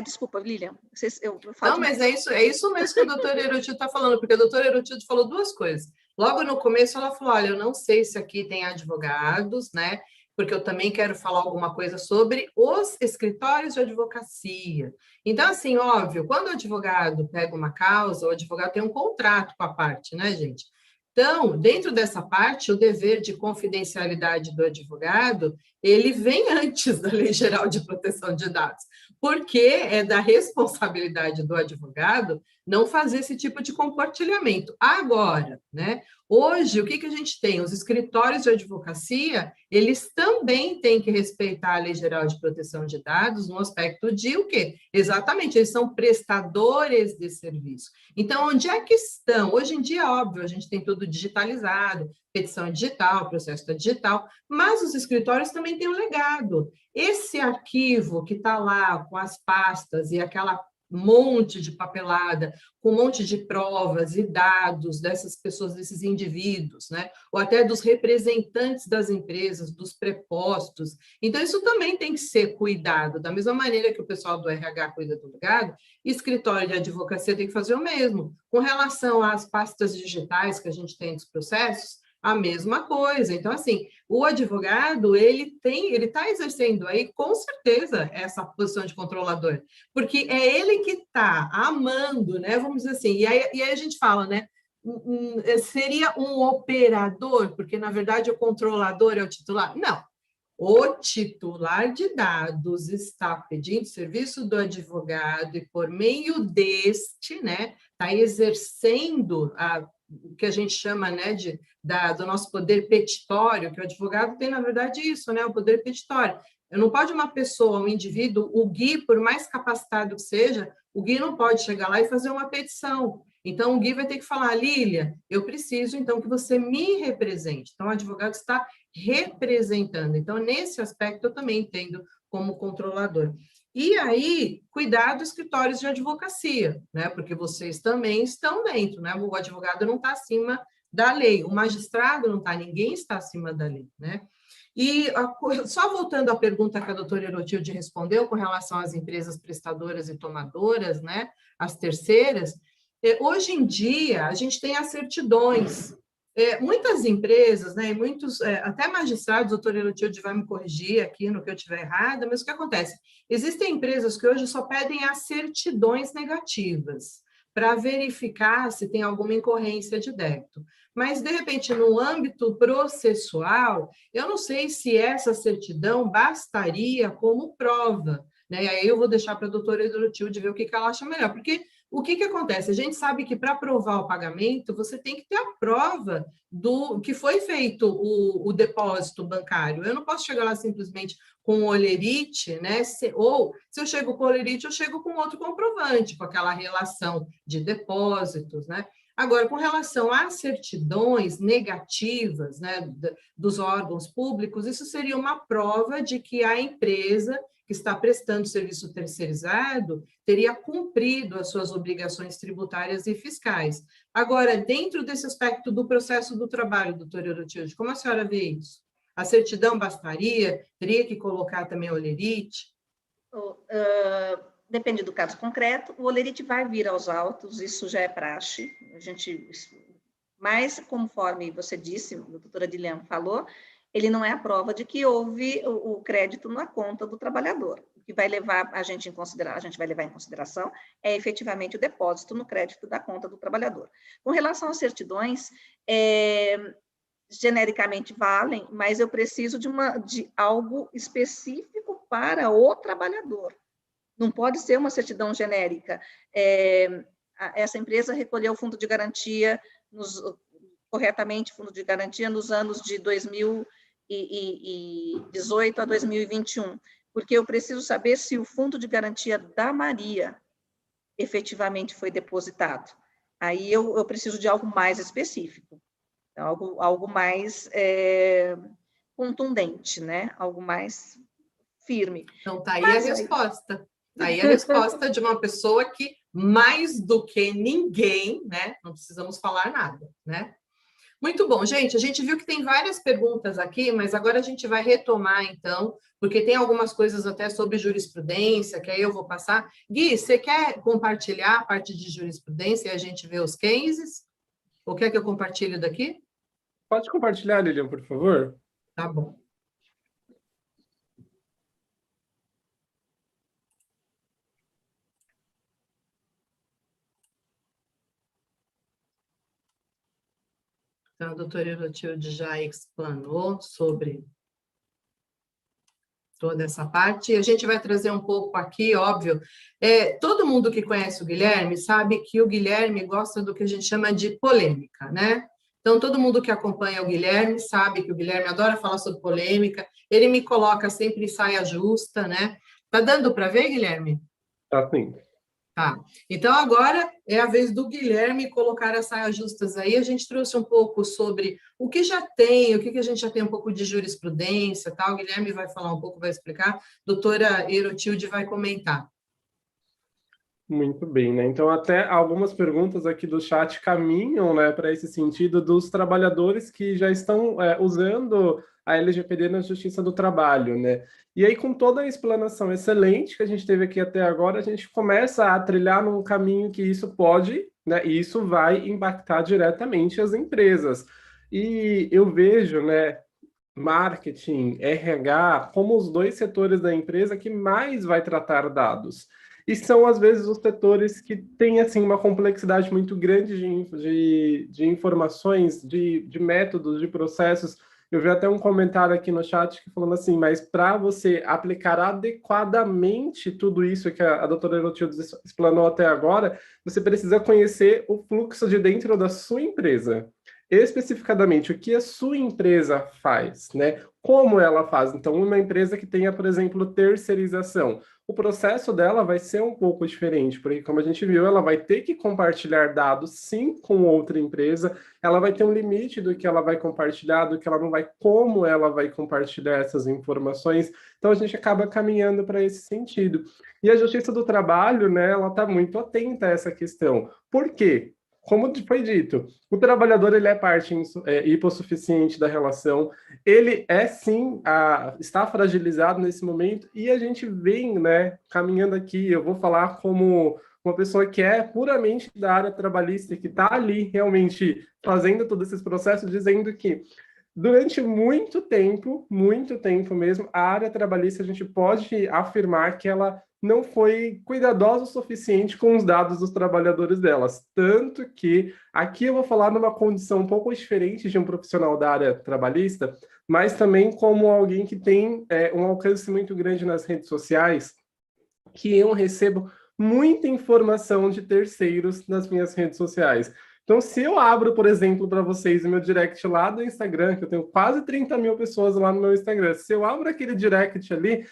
Desculpa, Lilian. Eu falo não, mas é isso mesmo que a doutora Herotilde está falando, porque a doutora Herotilde falou duas coisas. Logo no começo, ela falou, olha, eu não sei se aqui tem advogados, né? Porque eu também quero falar alguma coisa sobre os escritórios de advocacia. Então, assim, óbvio, quando o advogado pega uma causa, o advogado tem um contrato com a parte, né, gente? Então, dentro dessa parte, o dever de confidencialidade do advogado, ele vem antes da Lei Geral de Proteção de Dados, porque é da responsabilidade do advogado não fazer esse tipo de compartilhamento. Agora, né? Hoje, o que a gente tem? Os escritórios de advocacia, eles também têm que respeitar a Lei Geral de Proteção de Dados no aspecto de o quê? Exatamente, eles são prestadores de serviço. Então, onde é que estão? Hoje em dia, óbvio, a gente tem tudo digitalizado, petição digital, processo digital, mas os escritórios também têm um legado. Esse arquivo que está lá com as pastas e aquela monte de papelada, com um monte de provas e dados dessas pessoas, desses indivíduos, né? Ou até dos representantes das empresas, dos prepostos. Então, isso também tem que ser cuidado. Da mesma maneira que o pessoal do RH cuida do legado, escritório de advocacia tem que fazer o mesmo. Com relação às pastas digitais que a gente tem dos processos, a mesma coisa. Então, assim, o advogado, ele está exercendo aí, com certeza, essa posição de controlador, porque é ele que está amando, né? Vamos dizer assim, e aí a gente fala, né? Seria um operador, porque, na verdade, o controlador é o titular? Não. O titular de dados está pedindo serviço do advogado e, por meio deste, né, está exercendo o que a gente chama, né, do nosso poder petitório, que o advogado tem, na verdade, isso, né, o poder petitório. Não pode uma pessoa, um indivíduo, o Gui, por mais capacitado que seja, o Gui não pode chegar lá e fazer uma petição. Então, o Gui vai ter que falar, Lília, eu preciso, então, que você me represente. Então, o advogado está representando. Então, nesse aspecto, eu também entendo como controlador. E aí, cuidado, escritórios de advocacia, né? Porque vocês também estão dentro, né? O advogado não está acima da lei, o magistrado não está, ninguém está acima da lei, né? E só voltando à pergunta que a doutora Herotilde respondeu com relação às empresas prestadoras e tomadoras, né? As terceiras, hoje em dia, a gente tem as certidões. Muitas empresas, né, e muitos, até magistrados, a doutora Herotilde vai me corrigir aqui no que eu estiver errada, mas o que acontece? Existem empresas que hoje só pedem as certidões negativas para verificar se tem alguma incorrência de débito. Mas, de repente, no âmbito processual, eu não sei se essa certidão bastaria como prova, né? E aí eu vou deixar para a doutora Herotilde ver o que ela acha melhor, porque o que acontece? A gente sabe que para provar o pagamento, você tem que ter a prova do que foi feito o depósito bancário. Eu não posso chegar lá simplesmente com o olerite, né? Ou, se eu chego com o olerite, eu chego com outro comprovante, com aquela relação de depósitos, né? Agora, com relação às certidões negativas, né, dos órgãos públicos, isso seria uma prova de que a empresa que está prestando serviço terceirizado teria cumprido as suas obrigações tributárias e fiscais. Agora, dentro desse aspecto do processo do trabalho, doutora Erotilde, como a senhora vê isso? A certidão bastaria? Teria que colocar também a olerite? Depende do caso concreto, o olerite vai vir aos autos, isso já é praxe, mas conforme você disse, a doutora Dilian falou, ele não é a prova de que houve o crédito na conta do trabalhador. O que vai levar a gente vai levar em consideração é efetivamente o depósito no crédito da conta do trabalhador. Com relação às certidões, genericamente valem, mas eu preciso de algo específico para o trabalhador. Não pode ser uma certidão genérica. Essa empresa recolheu o fundo de garantia corretamente, fundo de garantia nos anos de 2018 a 2021, porque eu preciso saber se o fundo de garantia da Maria efetivamente foi depositado. Aí eu preciso de algo mais específico, algo mais contundente, né? Algo mais firme. Então, está aí a resposta. Aí a resposta de uma pessoa que, mais do que ninguém, né? Não precisamos falar nada, né? Muito bom, gente. A gente viu que tem várias perguntas aqui, mas agora a gente vai retomar, então, porque tem algumas coisas até sobre jurisprudência, que aí eu vou passar. Gui, você quer compartilhar a parte de jurisprudência e a gente vê os cases? Ou quer que eu compartilhe daqui? Pode compartilhar, Lilian, por favor? Tá bom. Então, a doutora Erotilde já explanou sobre toda essa parte, e a gente vai trazer um pouco aqui, óbvio, todo mundo que conhece o Guilherme sabe que o Guilherme gosta do que a gente chama de polêmica, né? Então, todo mundo que acompanha o Guilherme sabe que o Guilherme adora falar sobre polêmica, ele me coloca sempre em saia justa, né? Tá dando para ver, Guilherme? Tá, sim. Tá, então agora é a vez do Guilherme colocar as saias justas aí. A gente trouxe um pouco sobre o que já tem, o que a gente já tem um pouco de jurisprudência, tal. O Guilherme vai falar um pouco, vai explicar. Doutora Erotilde vai comentar. Muito bem, né? Então, até algumas perguntas aqui do chat caminham, né, para esse sentido dos trabalhadores que já estão usando a LGPD na Justiça do Trabalho, né? E aí, com toda a explanação excelente que a gente teve aqui até agora, a gente começa a trilhar num caminho que isso pode, né, e isso vai impactar diretamente as empresas. E eu vejo, né, marketing, RH, como os dois setores da empresa que mais vai tratar dados. E são, às vezes, os setores que têm assim, uma complexidade muito grande de informações, de métodos, de processos. Eu vi até um comentário aqui no chat que falando assim, mas para você aplicar adequadamente tudo isso que a doutora Erotilde explanou até agora, você precisa conhecer o fluxo de dentro da sua empresa. Especificadamente, o que a sua empresa faz, né? Como ela faz. Então, uma empresa que tenha, por exemplo, terceirização, o processo dela vai ser um pouco diferente, porque, como a gente viu, ela vai ter que compartilhar dados, sim, com outra empresa, ela vai ter um limite do que ela vai compartilhar, do que ela não vai, como ela vai compartilhar essas informações, então a gente acaba caminhando para esse sentido. E a Justiça do Trabalho, né, ela está muito atenta a essa questão. Por quê? Como foi dito, o trabalhador ele é parte hipossuficiente da relação, ele sim, está fragilizado nesse momento e a gente vem, né, caminhando aqui, eu vou falar como uma pessoa que é puramente da área trabalhista, que está ali realmente fazendo todos esses processos, dizendo que durante muito tempo mesmo, a área trabalhista a gente pode afirmar que ela não foi cuidadosa o suficiente com os dados dos trabalhadores delas. Tanto que aqui eu vou falar numa condição um pouco diferente de um profissional da área trabalhista, mas também como alguém que tem um alcance muito grande nas redes sociais, que eu recebo muita informação de terceiros nas minhas redes sociais. Então, se eu abro, por exemplo, para vocês o meu direct lá do Instagram, que eu tenho quase 30 mil pessoas lá no meu Instagram, se eu abro aquele direct ali,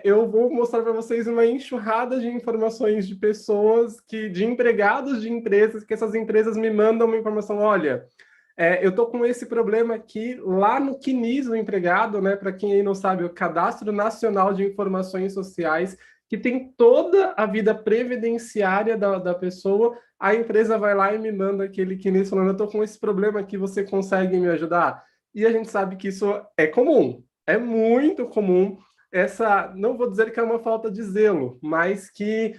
eu vou mostrar para vocês uma enxurrada de informações de pessoas, de empregados de empresas, que essas empresas me mandam uma informação, olha, eu estou com esse problema aqui lá no CNIS do empregado, né? Para quem aí não sabe, o Cadastro Nacional de Informações Sociais, que tem toda a vida previdenciária da pessoa. A empresa vai lá e me manda aquele CNIS falando, eu estou com esse problema aqui, você consegue me ajudar? E a gente sabe que isso é comum, é muito comum. Não vou dizer que é uma falta de zelo, mas que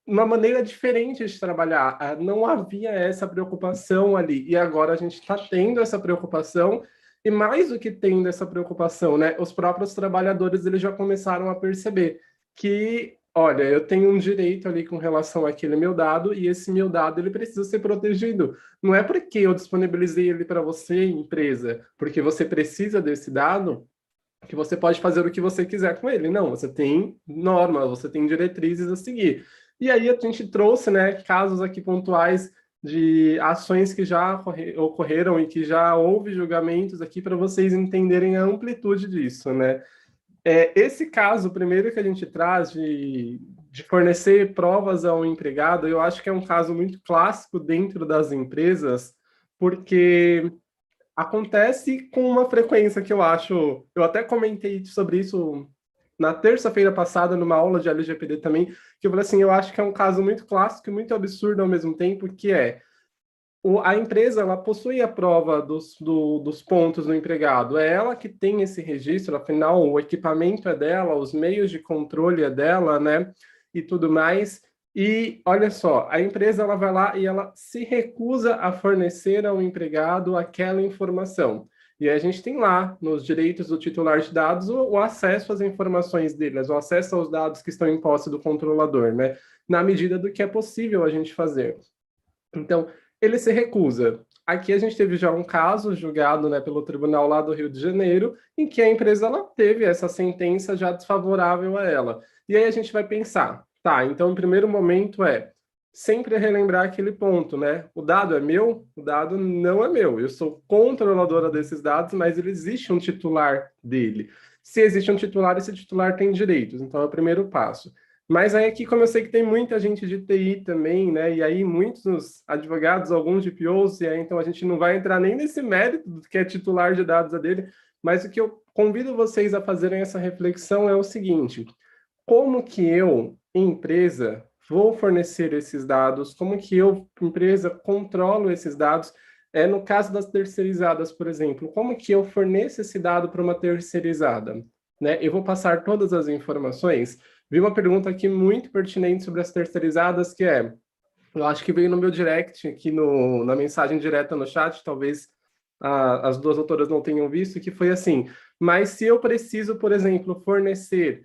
uma maneira diferente de trabalhar. Não havia essa preocupação ali, e agora a gente está tendo essa preocupação, e mais do que tendo essa preocupação, né, os próprios trabalhadores eles já começaram a perceber que, olha, eu tenho um direito ali com relação àquele meu dado, e esse meu dado ele precisa ser protegido. Não é porque eu disponibilizei ele para você, empresa, porque você precisa desse dado, que você pode fazer o que você quiser com ele. Não, você tem normas, você tem diretrizes a seguir. E aí a gente trouxe, né, casos aqui pontuais de ações que já ocorreram e que já houve julgamentos aqui para vocês entenderem a amplitude disso, né? Esse caso, primeiro que a gente traz de fornecer provas ao empregado, eu acho que é um caso muito clássico dentro das empresas, porque acontece com uma frequência que eu acho... Eu até comentei sobre isso na terça-feira passada, numa aula de LGPD também, que eu falei assim, eu acho que é um caso muito clássico e muito absurdo ao mesmo tempo, que a empresa ela possui a prova dos pontos do empregado, é ela que tem esse registro, afinal, o equipamento é dela, os meios de controle é dela, né, e tudo mais. E olha só, a empresa ela vai lá e ela se recusa a fornecer ao empregado aquela informação. E aí a gente tem lá, nos direitos do titular de dados, o acesso às informações deles, o acesso aos dados que estão em posse do controlador, né, na medida do que é possível a gente fazer. Então, ele se recusa. Aqui a gente teve já um caso julgado, né, pelo tribunal lá do Rio de Janeiro, em que a empresa ela teve essa sentença já desfavorável a ela. E aí a gente vai pensar, tá, então o primeiro momento sempre relembrar aquele ponto, né? O dado é meu? O dado não é meu. Eu sou controladora desses dados, mas existe um titular dele. Se existe um titular, esse titular tem direitos. Então é o primeiro passo. Mas aí aqui, como eu sei que tem muita gente de TI também, né? E aí muitos advogados, alguns de POs, e aí então a gente não vai entrar nem nesse mérito do que é titular de dados dele, mas o que eu convido vocês a fazerem essa reflexão é o seguinte: como que eu, empresa, vou fornecer esses dados? Como que eu, empresa, controlo esses dados? No caso das terceirizadas, por exemplo, como que eu forneço esse dado para uma terceirizada? Né? Eu vou passar todas as informações? Vi uma pergunta aqui muito pertinente sobre as terceirizadas, que eu acho que veio no meu direct, aqui na mensagem direta no chat, talvez as duas doutoras não tenham visto, que foi assim, mas se eu preciso, por exemplo, fornecer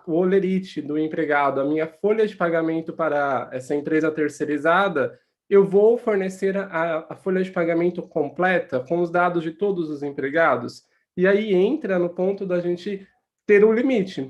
o holerite do empregado, a minha folha de pagamento para essa empresa terceirizada, eu vou fornecer a folha de pagamento completa com os dados de todos os empregados? E aí entra no ponto da gente ter um limite.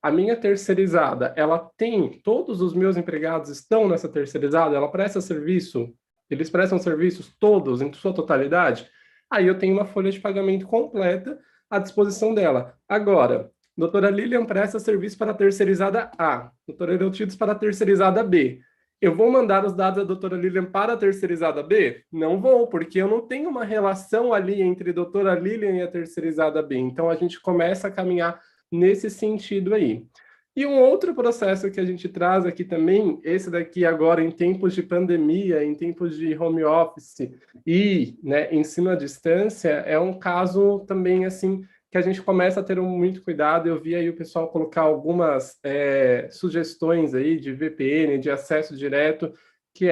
A minha terceirizada, ela tem, todos os meus empregados estão nessa terceirizada, ela presta serviço, eles prestam serviços todos, em sua totalidade? Aí eu tenho uma folha de pagamento completa à disposição dela. Agora, doutora Lilian presta serviço para a terceirizada A, doutora Edeltides para a terceirizada B. Eu vou mandar os dados da doutora Lilian para a terceirizada B? Não vou, porque eu não tenho uma relação ali entre a doutora Lilian e a terceirizada B. Então, a gente começa a caminhar nesse sentido aí. E um outro processo que a gente traz aqui também, esse daqui agora em tempos de pandemia, em tempos de home office e ensino à distância, é um caso também assim que a gente começa a ter muito cuidado. Eu vi aí o pessoal colocar algumas sugestões aí de VPN, de acesso direto, que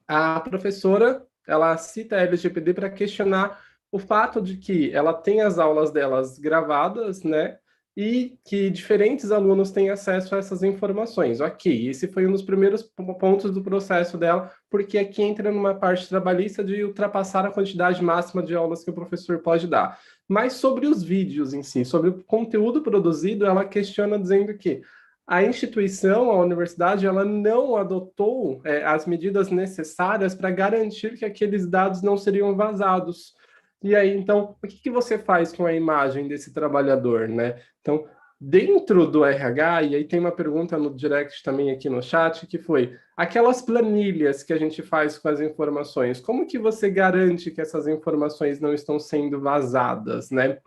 a professora, ela cita a LGPD para questionar o fato de que ela tem as aulas delas gravadas, né? E que diferentes alunos têm acesso a essas informações. Ok, esse foi um dos primeiros pontos do processo dela, porque aqui entra numa parte trabalhista de ultrapassar a quantidade máxima de aulas que o professor pode dar. Mas sobre os vídeos em si, sobre o conteúdo produzido, ela questiona dizendo que a instituição, a universidade, ela não adotou as medidas necessárias para garantir que aqueles dados não seriam vazados. E aí, então, o que você faz com a imagem desse trabalhador, né? Então, dentro do RH, e aí tem uma pergunta no direct também aqui no chat, que foi, aquelas planilhas que a gente faz com as informações, como que você garante que essas informações não estão sendo vazadas, né?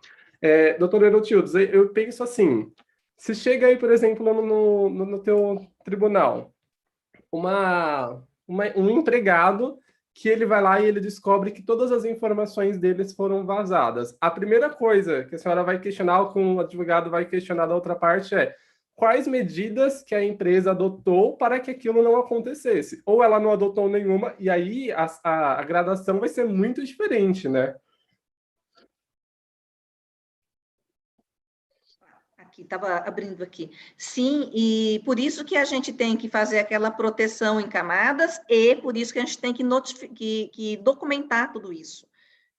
Doutor Erotildes, eu penso assim, se chega aí, por exemplo, no teu tribunal, um empregado que ele vai lá e ele descobre que todas as informações deles foram vazadas. A primeira coisa que a senhora vai questionar, ou que um advogado vai questionar da outra parte é quais medidas que a empresa adotou para que aquilo não acontecesse. Ou ela não adotou nenhuma, e aí a gradação vai ser muito diferente, né? Aqui, estava abrindo aqui. Sim, e por isso que a gente tem que fazer aquela proteção em camadas e por isso que a gente tem que documentar tudo isso.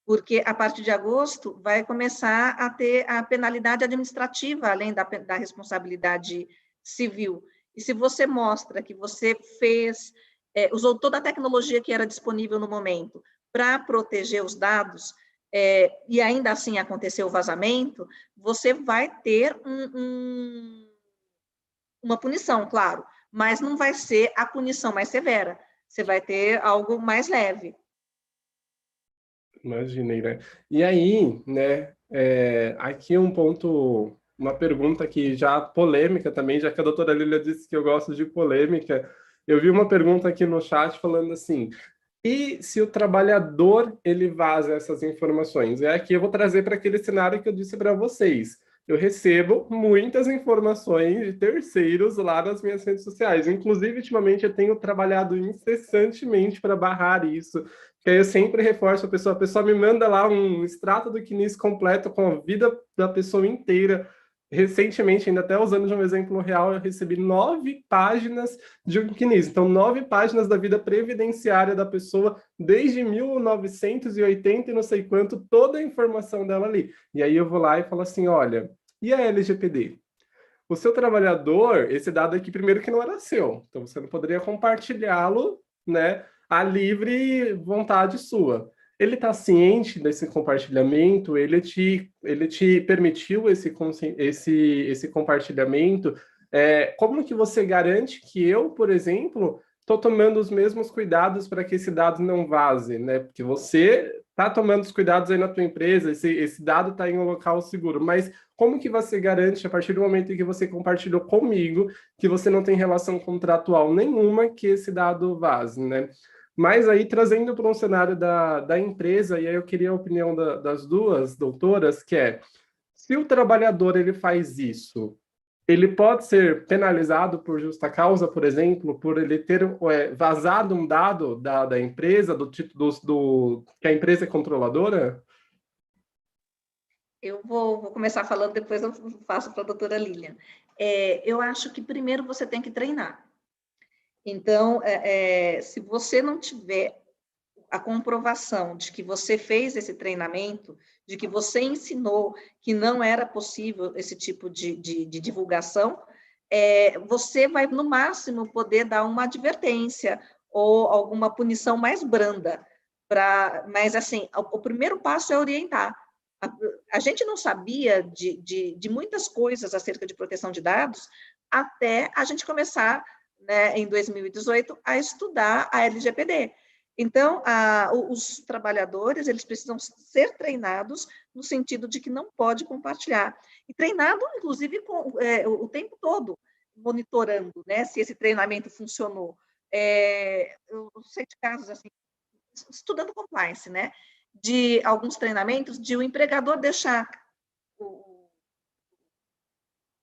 Porque a partir de agosto vai começar a ter a penalidade administrativa, além da responsabilidade civil. E se você mostra que você usou toda a tecnologia que era disponível no momento para proteger os dados, e ainda assim aconteceu o vazamento, você vai ter uma punição, claro, mas não vai ser a punição mais severa, você vai ter algo mais leve. Imaginei, né? E aí, né, aqui um ponto, uma pergunta que já polêmica também, já que a doutora Lília disse que eu gosto de polêmica, eu vi uma pergunta aqui no chat falando assim, e se o trabalhador ele vaza essas informações? Aqui eu vou trazer para aquele cenário que eu disse para vocês. Eu recebo muitas informações de terceiros lá nas minhas redes sociais. Inclusive, ultimamente, eu tenho trabalhado incessantemente para barrar isso. Que aí eu sempre reforço a pessoa me manda lá um extrato do CNIS completo com a vida da pessoa inteira. Recentemente, ainda até usando de um exemplo real, eu recebi 9 páginas de um CNIS. Então, 9 páginas da vida previdenciária da pessoa, desde 1980 e não sei quanto, toda a informação dela ali. E aí eu vou lá e falo assim, olha, e a LGPD? O seu trabalhador, esse dado aqui, primeiro que não era seu. Então, você não poderia compartilhá-lo, né, à livre vontade sua. Ele está ciente desse compartilhamento, ele te permitiu esse compartilhamento. Como que você garante que eu, por exemplo, estou tomando os mesmos cuidados para que esse dado não vaze, né? Porque você está tomando os cuidados aí na tua empresa, esse dado está em um local seguro, mas como que você garante, a partir do momento em que você compartilhou comigo, que você não tem relação contratual nenhuma, que esse dado vaze, né? Mas aí, trazendo para um cenário da empresa, e aí eu queria a opinião das duas doutoras, que é, se o trabalhador ele faz isso, ele pode ser penalizado por justa causa, por exemplo, por ele ter vazado um dado da empresa, que a empresa é controladora? Eu vou começar falando, depois eu faço para a doutora Lilian. Eu acho que primeiro você tem que treinar. Então, se você não tiver a comprovação de que você fez esse treinamento, de que você ensinou que não era possível esse tipo de divulgação, você vai, no máximo, poder dar uma advertência ou alguma punição mais branda. Mas, assim, o primeiro passo é orientar. A gente não sabia de muitas coisas acerca de proteção de dados até a gente começar, né, em 2018, a estudar a LGPD. Então, os trabalhadores, eles precisam ser treinados no sentido de que não pode compartilhar. E treinado, inclusive, o tempo todo, monitorando, né, se esse treinamento funcionou. Eu sei de casos, assim, estudando compliance, né, de alguns treinamentos, de o empregador deixar o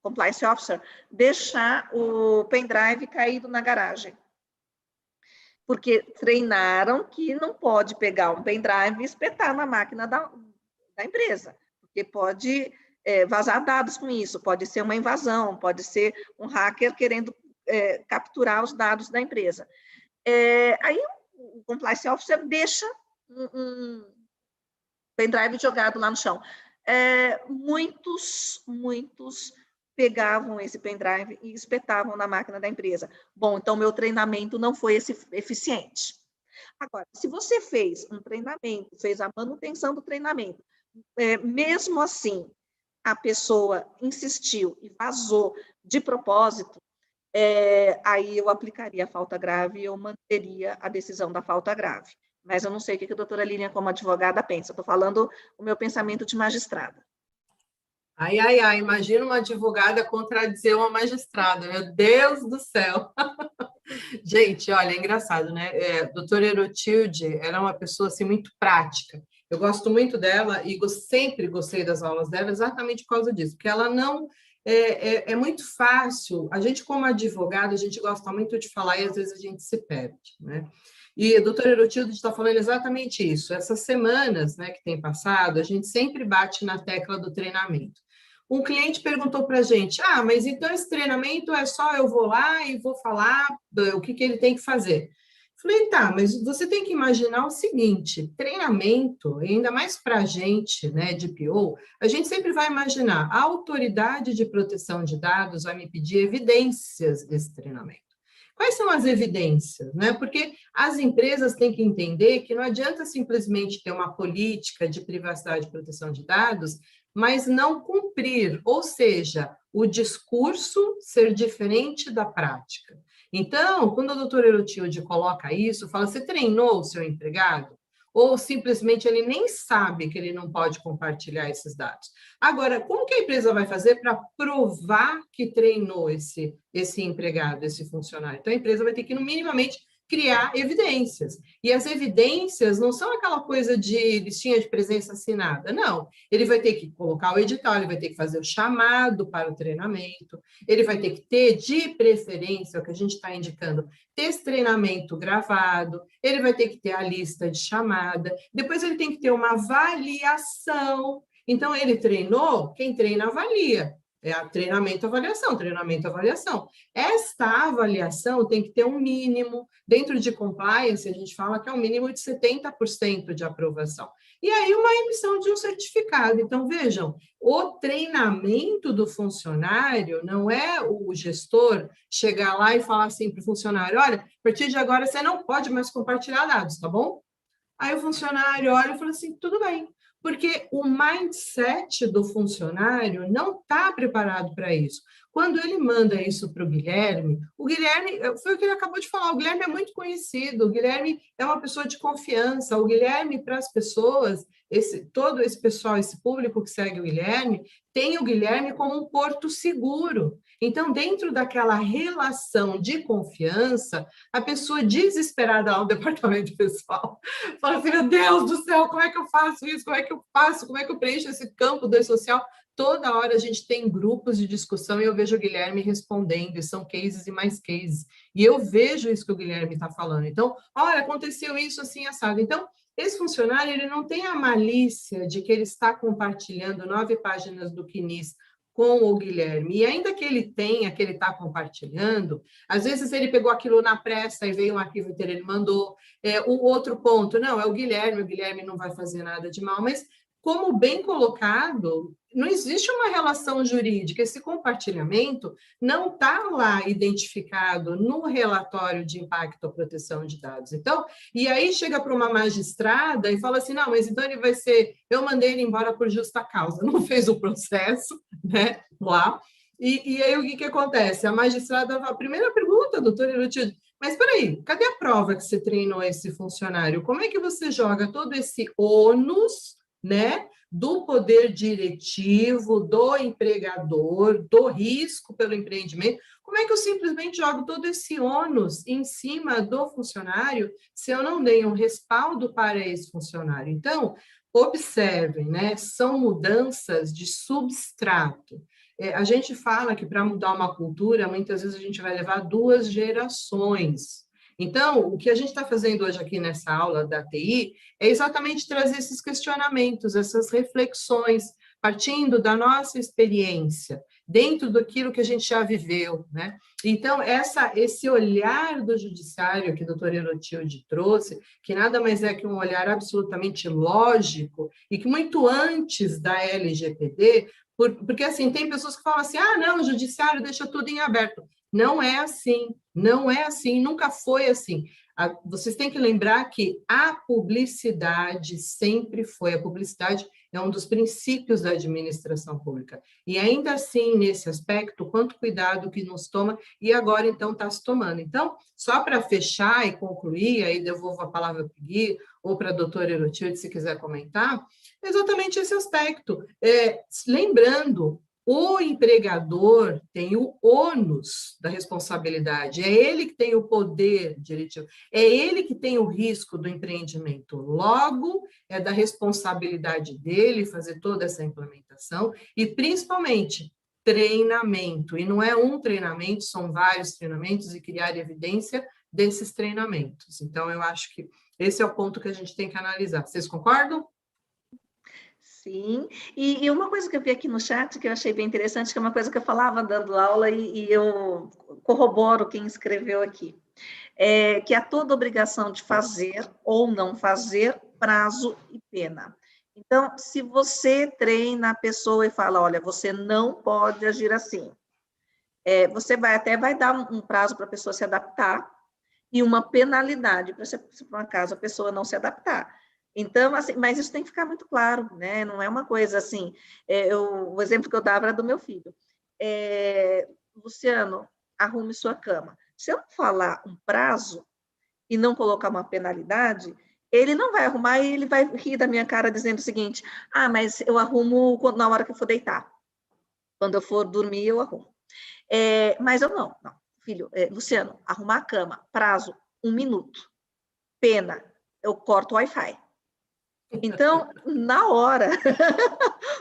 compliance officer deixar o pendrive caído na garagem. Porque treinaram que não pode pegar um pendrive e espetar na máquina da empresa, porque pode vazar dados com isso, pode ser uma invasão, pode ser um hacker querendo capturar os dados da empresa. Aí o compliance officer deixa um pendrive jogado lá no chão. Muitos pegavam esse pendrive e espetavam na máquina da empresa. Bom, então meu treinamento não foi eficiente. Agora, se você fez um treinamento, fez a manutenção do treinamento, mesmo assim, a pessoa insistiu e vazou de propósito, aí eu aplicaria a falta grave e eu manteria a decisão da falta grave. Mas eu não sei o que a doutora Lilian, como advogada, pensa. Estou falando o meu pensamento de magistrada. Ai, ai, ai, imagina uma advogada contradizer uma magistrada, meu Deus do céu. Gente, olha, é engraçado, né? Doutora Erotilde era uma pessoa assim, muito prática. Eu gosto muito dela e sempre gostei das aulas dela exatamente por causa disso, porque ela não... É muito fácil, a gente como advogado, a gente gosta muito de falar e às vezes a gente se perde, né? E a doutora Erotilde está falando exatamente isso. Essas semanas, né, que tem passado, a gente sempre bate na tecla do treinamento. Um cliente perguntou para a gente, mas então esse treinamento é só eu vou lá e vou falar o que ele tem que fazer. Falei, tá, mas você tem que imaginar o seguinte, treinamento, ainda mais para a gente, né, de PO, a gente sempre vai imaginar, a autoridade de proteção de dados vai me pedir evidências desse treinamento. Quais são as evidências? Né? Porque as empresas têm que entender que não adianta simplesmente ter uma política de privacidade e proteção de dados, mas não cumprir, ou seja, o discurso ser diferente da prática. Então, quando a doutora Erotilde coloca isso, fala, você treinou o seu empregado? Ou simplesmente ele nem sabe que ele não pode compartilhar esses dados. Agora, como que a empresa vai fazer para provar que treinou esse empregado, esse funcionário? Então, a empresa vai ter que, no minimamente, criar evidências. E as evidências não são aquela coisa de listinha de presença assinada, não. Ele vai ter que colocar o edital, ele vai ter que fazer o chamado para o treinamento, ele vai ter que ter, de preferência, o que a gente está indicando, ter esse treinamento gravado, ele vai ter que ter a lista de chamada, depois ele tem que ter uma avaliação. Então, ele treinou, quem treina avalia. Treinamento, avaliação, treinamento, avaliação. Esta avaliação tem que ter um mínimo, dentro de compliance, a gente fala que é um mínimo de 70% de aprovação. E aí, uma emissão de um certificado. Então, vejam, o treinamento do funcionário não é o gestor chegar lá e falar assim para o funcionário, olha, a partir de agora você não pode mais compartilhar dados, tá bom? Aí o funcionário olha e fala assim, tudo bem. Porque o mindset do funcionário não está preparado para isso. Quando ele manda isso para o Guilherme, foi o que ele acabou de falar, o Guilherme é muito conhecido, o Guilherme é uma pessoa de confiança, o Guilherme, para as pessoas, todo esse pessoal, esse público que segue o Guilherme, tem o Guilherme como um porto seguro. Então, dentro daquela relação de confiança, a pessoa desesperada lá no departamento pessoal fala assim, meu Deus do céu, como é que eu faço isso? Como é que eu faço? Como é que eu preencho esse campo do e-social? Toda hora a gente tem grupos de discussão e eu vejo o Guilherme respondendo, e são cases e mais cases. E eu vejo isso que o Guilherme está falando. Então, olha, aconteceu isso assim, assado. Então, esse funcionário, ele não tem a malícia de que ele está compartilhando 9 páginas do CNIS com o Guilherme. E ainda que ele tenha, que ele está compartilhando, às vezes ele pegou aquilo na pressa e veio um arquivo inteiro, ele mandou. O outro ponto, não, é o Guilherme não vai fazer nada de mal, mas como bem colocado, não existe uma relação jurídica, esse compartilhamento não está lá identificado no relatório de impacto à proteção de dados. Então, e aí chega para uma magistrada e fala assim, não, mas então ele vai ser, eu mandei ele embora por justa causa, não fez o processo, né, lá, e aí o que acontece? A magistrada, a primeira pergunta, doutora Erotilde, mas peraí, cadê a prova que você treinou esse funcionário? Como é que você joga todo esse ônus, né, do poder diretivo, do empregador, do risco pelo empreendimento? Como é que eu simplesmente jogo todo esse ônus em cima do funcionário se eu não dei um respaldo para esse funcionário? Então, observem, né, são mudanças de substrato. A gente fala que para mudar uma cultura, muitas vezes a gente vai levar 2 gerações. Então, o que a gente está fazendo hoje aqui nessa aula da TI é exatamente trazer esses questionamentos, essas reflexões, partindo da nossa experiência, dentro daquilo que a gente já viveu, né? Então, esse olhar do judiciário que a doutora Erotilde trouxe, que nada mais é que um olhar absolutamente lógico, e que muito antes da LGPD, Porque, assim, tem pessoas que falam assim, ah, não, o judiciário deixa tudo em aberto. Não é assim, não é assim, nunca foi assim. Vocês têm que lembrar que a publicidade sempre foi, a publicidade é um dos princípios da administração pública. E ainda assim, nesse aspecto, quanto cuidado que nos toma, e agora, então, está se tomando. Então, só para fechar e concluir, aí devolvo a palavra para o Gui, ou para a doutora Erotilde, se quiser comentar, exatamente esse aspecto. Lembrando, o empregador tem o ônus da responsabilidade, é ele que tem o poder diretivo, é ele que tem o risco do empreendimento. Logo, é da responsabilidade dele fazer toda essa implementação e, principalmente, treinamento. E não é um treinamento, são vários treinamentos e criar evidência desses treinamentos. Então, eu acho que esse é o ponto que a gente tem que analisar. Vocês concordam? Sim, e uma coisa que eu vi aqui no chat que eu achei bem interessante, que é uma coisa que eu falava dando aula e eu corroboro quem escreveu aqui, que há toda obrigação de fazer ou não fazer, prazo e pena. Então, se você treina a pessoa e fala, olha, você não pode agir assim, você vai dar um prazo para a pessoa se adaptar e uma penalidade para se por um acaso a pessoa não se adaptar. Então, assim, mas isso tem que ficar muito claro, né? Não é uma coisa assim. O exemplo que eu dava era do meu filho. Luciano, arrume sua cama. Se eu não falar um prazo e não colocar uma penalidade, ele não vai arrumar e ele vai rir da minha cara dizendo o seguinte: ah, mas eu arrumo na hora que eu for deitar. Quando eu for dormir, eu arrumo. Mas eu não. Filho, Luciano, arrumar a cama, prazo, 1 minuto. Pena, eu corto o Wi-Fi. Então, na hora,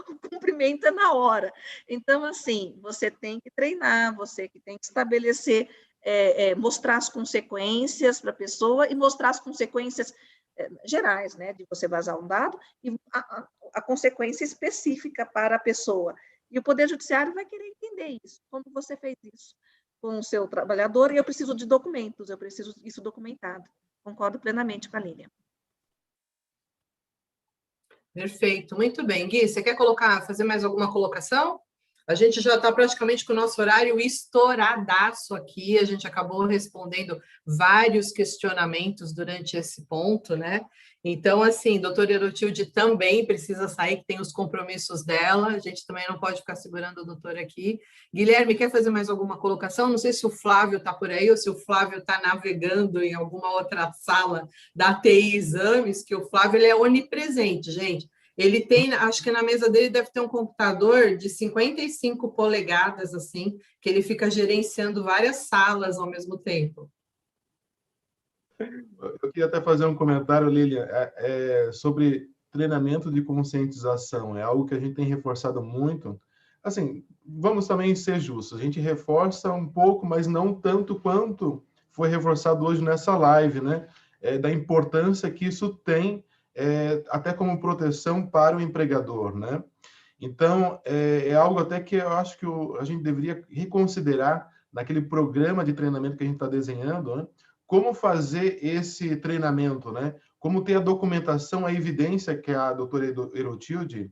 o cumprimento é na hora. Então, assim, você tem que treinar, você que tem que estabelecer, mostrar as consequências para a pessoa e mostrar as consequências gerais, né, de você vazar um dado e a consequência específica para a pessoa. E o Poder Judiciário vai querer entender isso, como você fez isso com o seu trabalhador, e eu preciso de documentos, eu preciso disso documentado. Concordo plenamente com a Lília. Perfeito, muito bem. Gui, você quer fazer mais alguma colocação? A gente já está praticamente com o nosso horário estouradaço aqui, a gente acabou respondendo vários questionamentos durante esse ponto, né? Então, assim, doutora Erotilde também precisa sair, que tem os compromissos dela, a gente também não pode ficar segurando o doutor aqui. Guilherme, quer fazer mais alguma colocação? Não sei se o Flávio está por aí ou se o Flávio está navegando em alguma outra sala da TI Exames, que o Flávio ele é onipresente, gente. Ele tem, acho que na mesa dele deve ter um computador de 55 polegadas, assim, que ele fica gerenciando várias salas ao mesmo tempo. Eu queria até fazer um comentário, Lilian, sobre treinamento de conscientização. É algo que a gente tem reforçado muito. Assim, vamos também ser justos. A gente reforça um pouco, mas não tanto quanto foi reforçado hoje nessa live, né? Da importância que isso tem até como proteção para o empregador, né? Então, é algo até que eu acho que a gente deveria reconsiderar naquele programa de treinamento que a gente está desenhando, né? Como fazer esse treinamento, né? Como ter a documentação, a evidência que a doutora Erotilde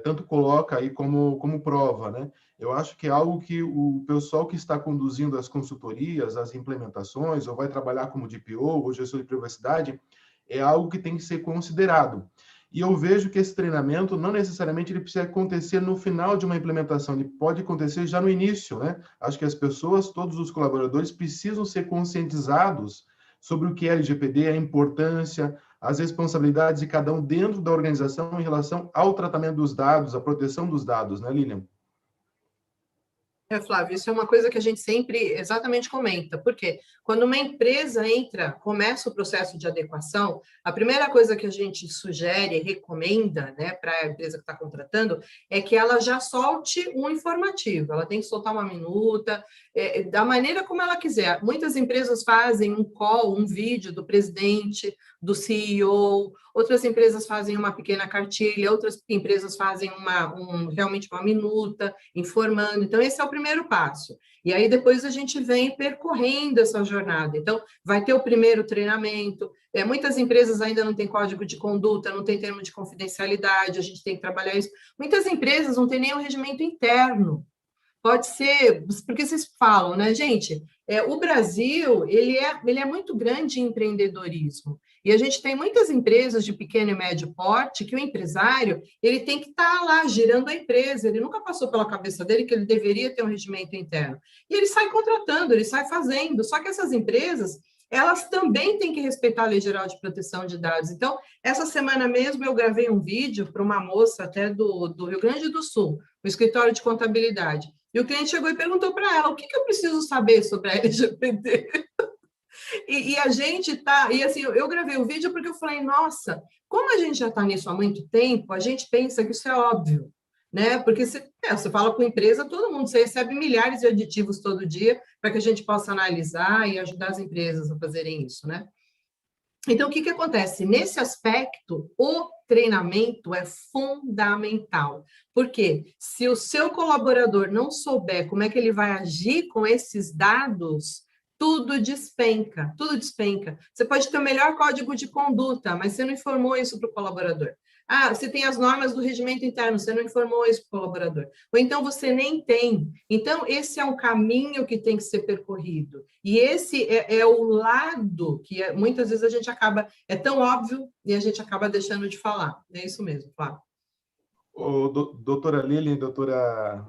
tanto coloca aí como prova, né? Eu acho que é algo que o pessoal que está conduzindo as consultorias, as implementações, ou vai trabalhar como DPO, ou gestor de privacidade, é algo que tem que ser considerado. E eu vejo que esse treinamento, não necessariamente ele precisa acontecer no final de uma implementação, ele pode acontecer já no início, né? Acho que as pessoas, todos os colaboradores, precisam ser conscientizados sobre o que é LGPD, a importância, as responsabilidades de cada um dentro da organização em relação ao tratamento dos dados, à proteção dos dados, né, Lilian? Flávio, isso é uma coisa que a gente sempre exatamente comenta, porque quando uma empresa começa o processo de adequação, a primeira coisa que a gente sugere, recomenda, né, para a empresa que está contratando, é que ela já solte um informativo, ela tem que soltar uma minuta, da maneira como ela quiser. Muitas empresas fazem um call, um vídeo do presidente, do CEO, outras empresas fazem uma pequena cartilha, outras empresas fazem realmente uma minuta, informando. Então, esse é o primeiro passo. E aí depois a gente vem percorrendo essa jornada. Então, vai ter o primeiro treinamento. Muitas empresas ainda não têm código de conduta, não tem termo de confidencialidade, a gente tem que trabalhar isso. Muitas empresas não têm nem um regimento interno. Pode ser, porque vocês falam, né, gente? O Brasil, ele é muito grande em empreendedorismo. E a gente tem muitas empresas de pequeno e médio porte que o empresário, ele tem que estar lá girando a empresa. Ele nunca passou pela cabeça dele que ele deveria ter um regimento interno. E ele sai contratando, ele sai fazendo. Só que essas empresas, elas também têm que respeitar a Lei Geral de Proteção de Dados. Então, essa semana mesmo eu gravei um vídeo para uma moça até do Rio Grande do Sul, no escritório de contabilidade. E o cliente chegou e perguntou para ela, o que eu preciso saber sobre a LGPD? E a gente tá... E assim, eu gravei o vídeo porque eu falei, nossa, como a gente já está nisso há muito tempo, a gente pensa que isso é óbvio, né? Porque você fala com a empresa, todo mundo, você recebe milhares de aditivos todo dia para que a gente possa analisar e ajudar as empresas a fazerem isso, né? Então, o que acontece? Nesse aspecto, o treinamento é fundamental. Porque se o seu colaborador não souber como é que ele vai agir com esses dados, tudo despenca, tudo despenca. Você pode ter o melhor código de conduta, mas você não informou isso para o colaborador. Você tem as normas do regimento interno, você não informou isso para o colaborador. Ou então você nem tem. Então, esse é um caminho que tem que ser percorrido. E esse é o lado que muitas vezes a gente acaba... É tão óbvio e a gente acaba deixando de falar. É isso mesmo, Flávio. Doutora Lilian e doutora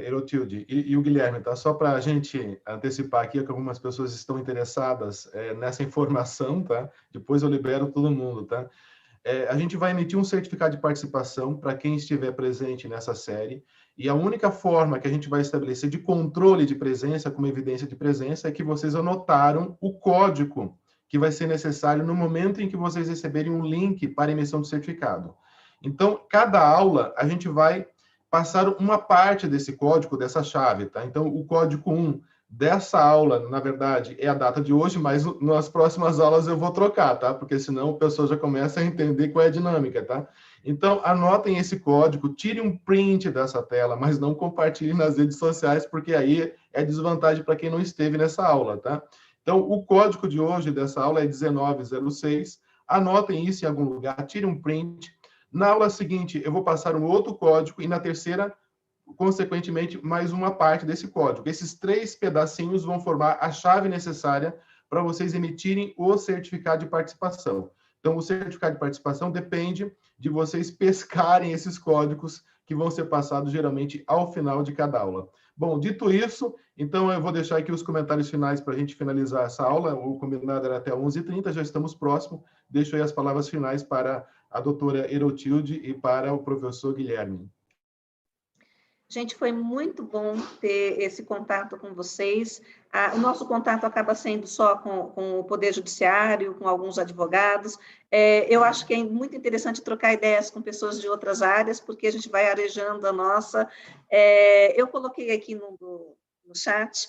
Erotilde, e o Guilherme, tá? Só para a gente antecipar aqui, que algumas pessoas estão interessadas nessa informação, tá? Depois eu libero todo mundo, tá? A gente vai emitir um certificado de participação para quem estiver presente nessa série, e a única forma que a gente vai estabelecer de controle de presença, como evidência de presença, é que vocês anotaram o código que vai ser necessário no momento em que vocês receberem um link para emissão do certificado. Então, cada aula, a gente vai passar uma parte desse código, dessa chave, tá? Então, o código 1 dessa aula, na verdade, é a data de hoje, mas nas próximas aulas eu vou trocar, tá? Porque senão o pessoal já começa a entender qual é a dinâmica, tá? Então, anotem esse código, tire um print dessa tela, mas não compartilhe nas redes sociais, porque aí é desvantagem para quem não esteve nessa aula, tá? Então, o código de hoje dessa aula é 1906. Anotem isso em algum lugar, tire um print. Na aula seguinte, eu vou passar um outro código e na terceira, consequentemente, mais uma parte desse código. Esses 3 pedacinhos vão formar a chave necessária para vocês emitirem o certificado de participação. Então, o certificado de participação depende de vocês pescarem esses códigos que vão ser passados geralmente ao final de cada aula. Bom, dito isso, então eu vou deixar aqui os comentários finais para a gente finalizar essa aula. O combinado era até 11h30, já estamos próximos. Deixo aí as palavras finais para a doutora Erotilde e para o professor Guilherme. Gente, foi muito bom ter esse contato com vocês. O nosso contato acaba sendo só com o Poder Judiciário, com alguns advogados. Eu acho que é muito interessante trocar ideias com pessoas de outras áreas, porque a gente vai arejando a nossa. Eu coloquei aqui no chat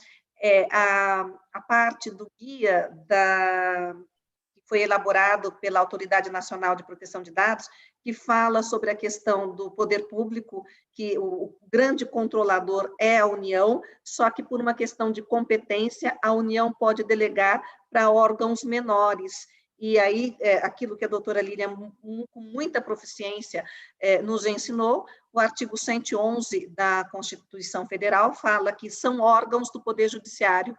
a parte do guia que foi elaborado pela Autoridade Nacional de Proteção de Dados, que fala sobre a questão do poder público, que o grande controlador é a União, só que por uma questão de competência, a União pode delegar para órgãos menores. E aí, aquilo que a doutora Lilian, com muita proficiência, nos ensinou, o artigo 111 da Constituição Federal fala que são órgãos do Poder Judiciário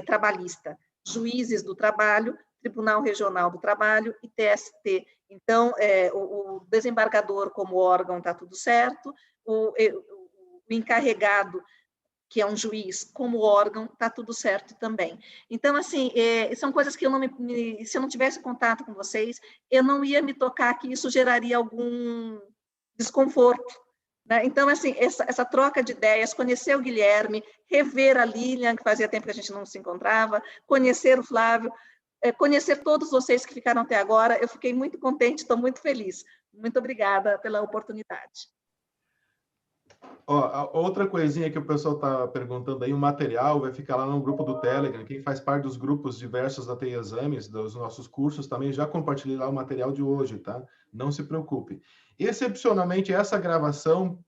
trabalhista, juízes do trabalho, Tribunal Regional do Trabalho e TST. Então, o desembargador como órgão está tudo certo, o encarregado, que é um juiz, como órgão, está tudo certo também. Então, assim, são coisas que se eu não tivesse contato com vocês, eu não ia me tocar que isso geraria algum desconforto, né? Então, assim, essa troca de ideias, conhecer o Guilherme, rever a Lilian, que fazia tempo que a gente não se encontrava, conhecer o Flávio, conhecer todos vocês que ficaram até agora, eu fiquei muito contente, estou muito feliz. Muito obrigada pela oportunidade. Outra coisinha que o pessoal está perguntando aí, o material vai ficar lá no grupo do Telegram. Quem faz parte dos grupos diversos da TI Exames, dos nossos cursos, também já compartilhei lá o material de hoje, tá? Não se preocupe. Excepcionalmente, essa gravação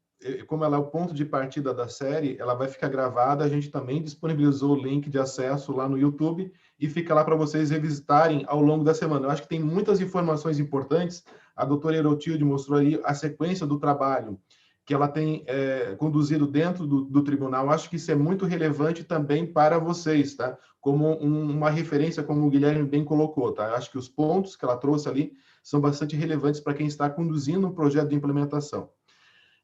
como ela é o ponto de partida da série, ela vai ficar gravada. A gente também disponibilizou o link de acesso lá no YouTube e fica lá para vocês revisitarem ao longo da semana. Eu acho que tem muitas informações importantes. A doutora Herotilde mostrou aí a sequência do trabalho que ela tem conduzido dentro do tribunal. Acho que isso é muito relevante também para vocês, tá? Como uma referência, como o Guilherme bem colocou, tá? Eu acho que os pontos que ela trouxe ali são bastante relevantes para quem está conduzindo um projeto de implementação.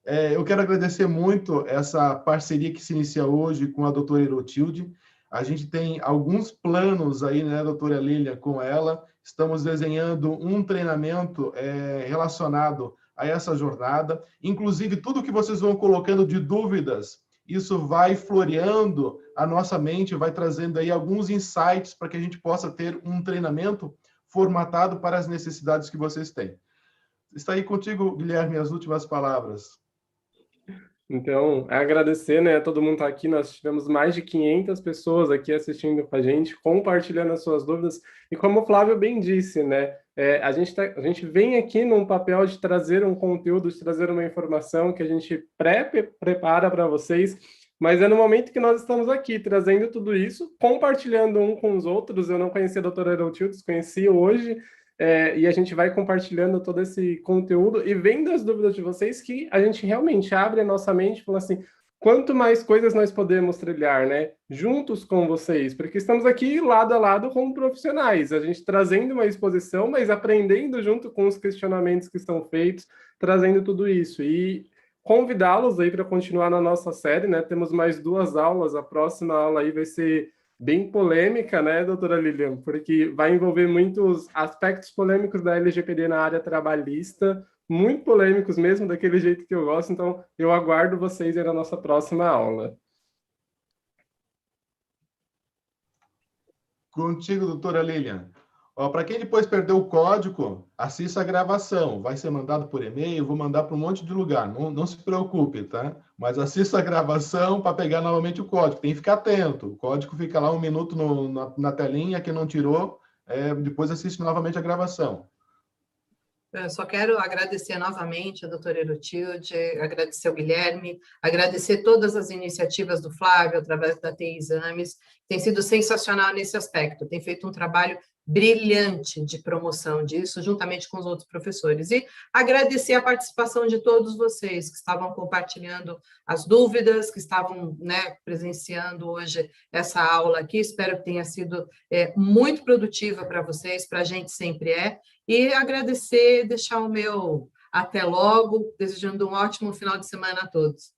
Eu quero agradecer muito essa parceria que se inicia hoje com a doutora Herotilde. A gente tem alguns planos aí, né, doutora Lília, com ela. Estamos desenhando um treinamento relacionado a essa jornada. Inclusive, tudo que vocês vão colocando de dúvidas, isso vai floreando a nossa mente, vai trazendo aí alguns insights para que a gente possa ter um treinamento formatado para as necessidades que vocês têm. Está aí contigo, Guilherme, as últimas palavras. Então, agradecer, né, a todo mundo está aqui. Nós tivemos mais de 500 pessoas aqui assistindo com a gente, compartilhando as suas dúvidas. E como o Flávio bem disse, né, a gente vem aqui num papel de trazer um conteúdo, de trazer uma informação que a gente prepara para vocês, mas é no momento que nós estamos aqui, trazendo tudo isso, compartilhando um com os outros. Eu não conhecia a doutora Herotilde, conheci hoje, e a gente vai compartilhando todo esse conteúdo e vendo as dúvidas de vocês, que a gente realmente abre a nossa mente e fala assim, quanto mais coisas nós podemos trilhar, né, juntos com vocês, porque estamos aqui lado a lado como profissionais, a gente trazendo uma exposição, mas aprendendo junto com os questionamentos que estão feitos, trazendo tudo isso, e convidá-los aí para continuar na nossa série, né, temos mais 2 aulas, a próxima aula aí vai ser bem polêmica, né, doutora Lilian? Porque vai envolver muitos aspectos polêmicos da LGPD na área trabalhista, muito polêmicos mesmo, daquele jeito que eu gosto. Então, eu aguardo vocês aí na nossa próxima aula. Contigo, doutora Lilian. Para quem depois perdeu o código, assista a gravação. Vai ser mandado por e-mail, vou mandar para um monte de lugar. Não se preocupe, tá? Mas assista a gravação para pegar novamente o código. Tem que ficar atento. O código fica lá 1 minuto na telinha, quem não tirou, depois assiste novamente a gravação. Eu só quero agradecer novamente a doutora Herotilde, agradecer ao Guilherme, agradecer todas as iniciativas do Flávio, através da TI Exames. Tem sido sensacional nesse aspecto, tem feito um trabalho brilhante de promoção disso, juntamente com os outros professores. E agradecer a participação de todos vocês que estavam compartilhando as dúvidas, que estavam, né, presenciando hoje essa aula aqui. Espero que tenha sido muito produtiva para vocês, para a gente sempre é. E agradecer, deixar o meu até logo, desejando um ótimo final de semana a todos.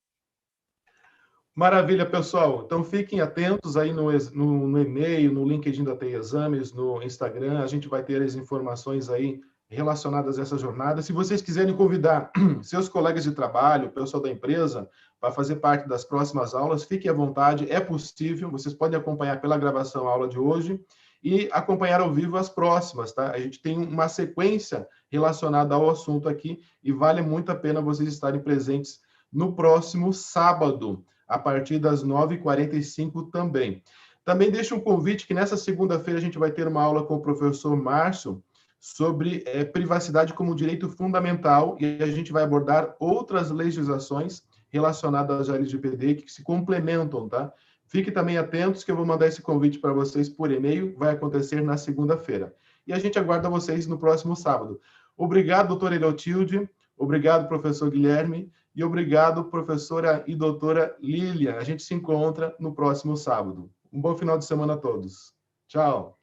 Maravilha, pessoal. Então, fiquem atentos aí no e-mail, no LinkedIn da TI Exames, no Instagram. A gente vai ter as informações aí relacionadas a essa jornada. Se vocês quiserem convidar seus colegas de trabalho, o pessoal da empresa, para fazer parte das próximas aulas, fiquem à vontade. É possível. Vocês podem acompanhar pela gravação a aula de hoje e acompanhar ao vivo as próximas, tá? A gente tem uma sequência relacionada ao assunto aqui e vale muito a pena vocês estarem presentes no próximo sábado, a partir das 9h45 também. Também deixo um convite que nessa segunda-feira a gente vai ter uma aula com o professor Márcio sobre privacidade como direito fundamental e a gente vai abordar outras legislações relacionadas à LGPD que se complementam, tá? Fiquem também atentos que eu vou mandar esse convite para vocês por e-mail, vai acontecer na segunda-feira. E a gente aguarda vocês no próximo sábado. Obrigado, doutora Herotilde, obrigado, professor Guilherme, e obrigado, professora e doutora Lília. A gente se encontra no próximo sábado. Um bom final de semana a todos. Tchau.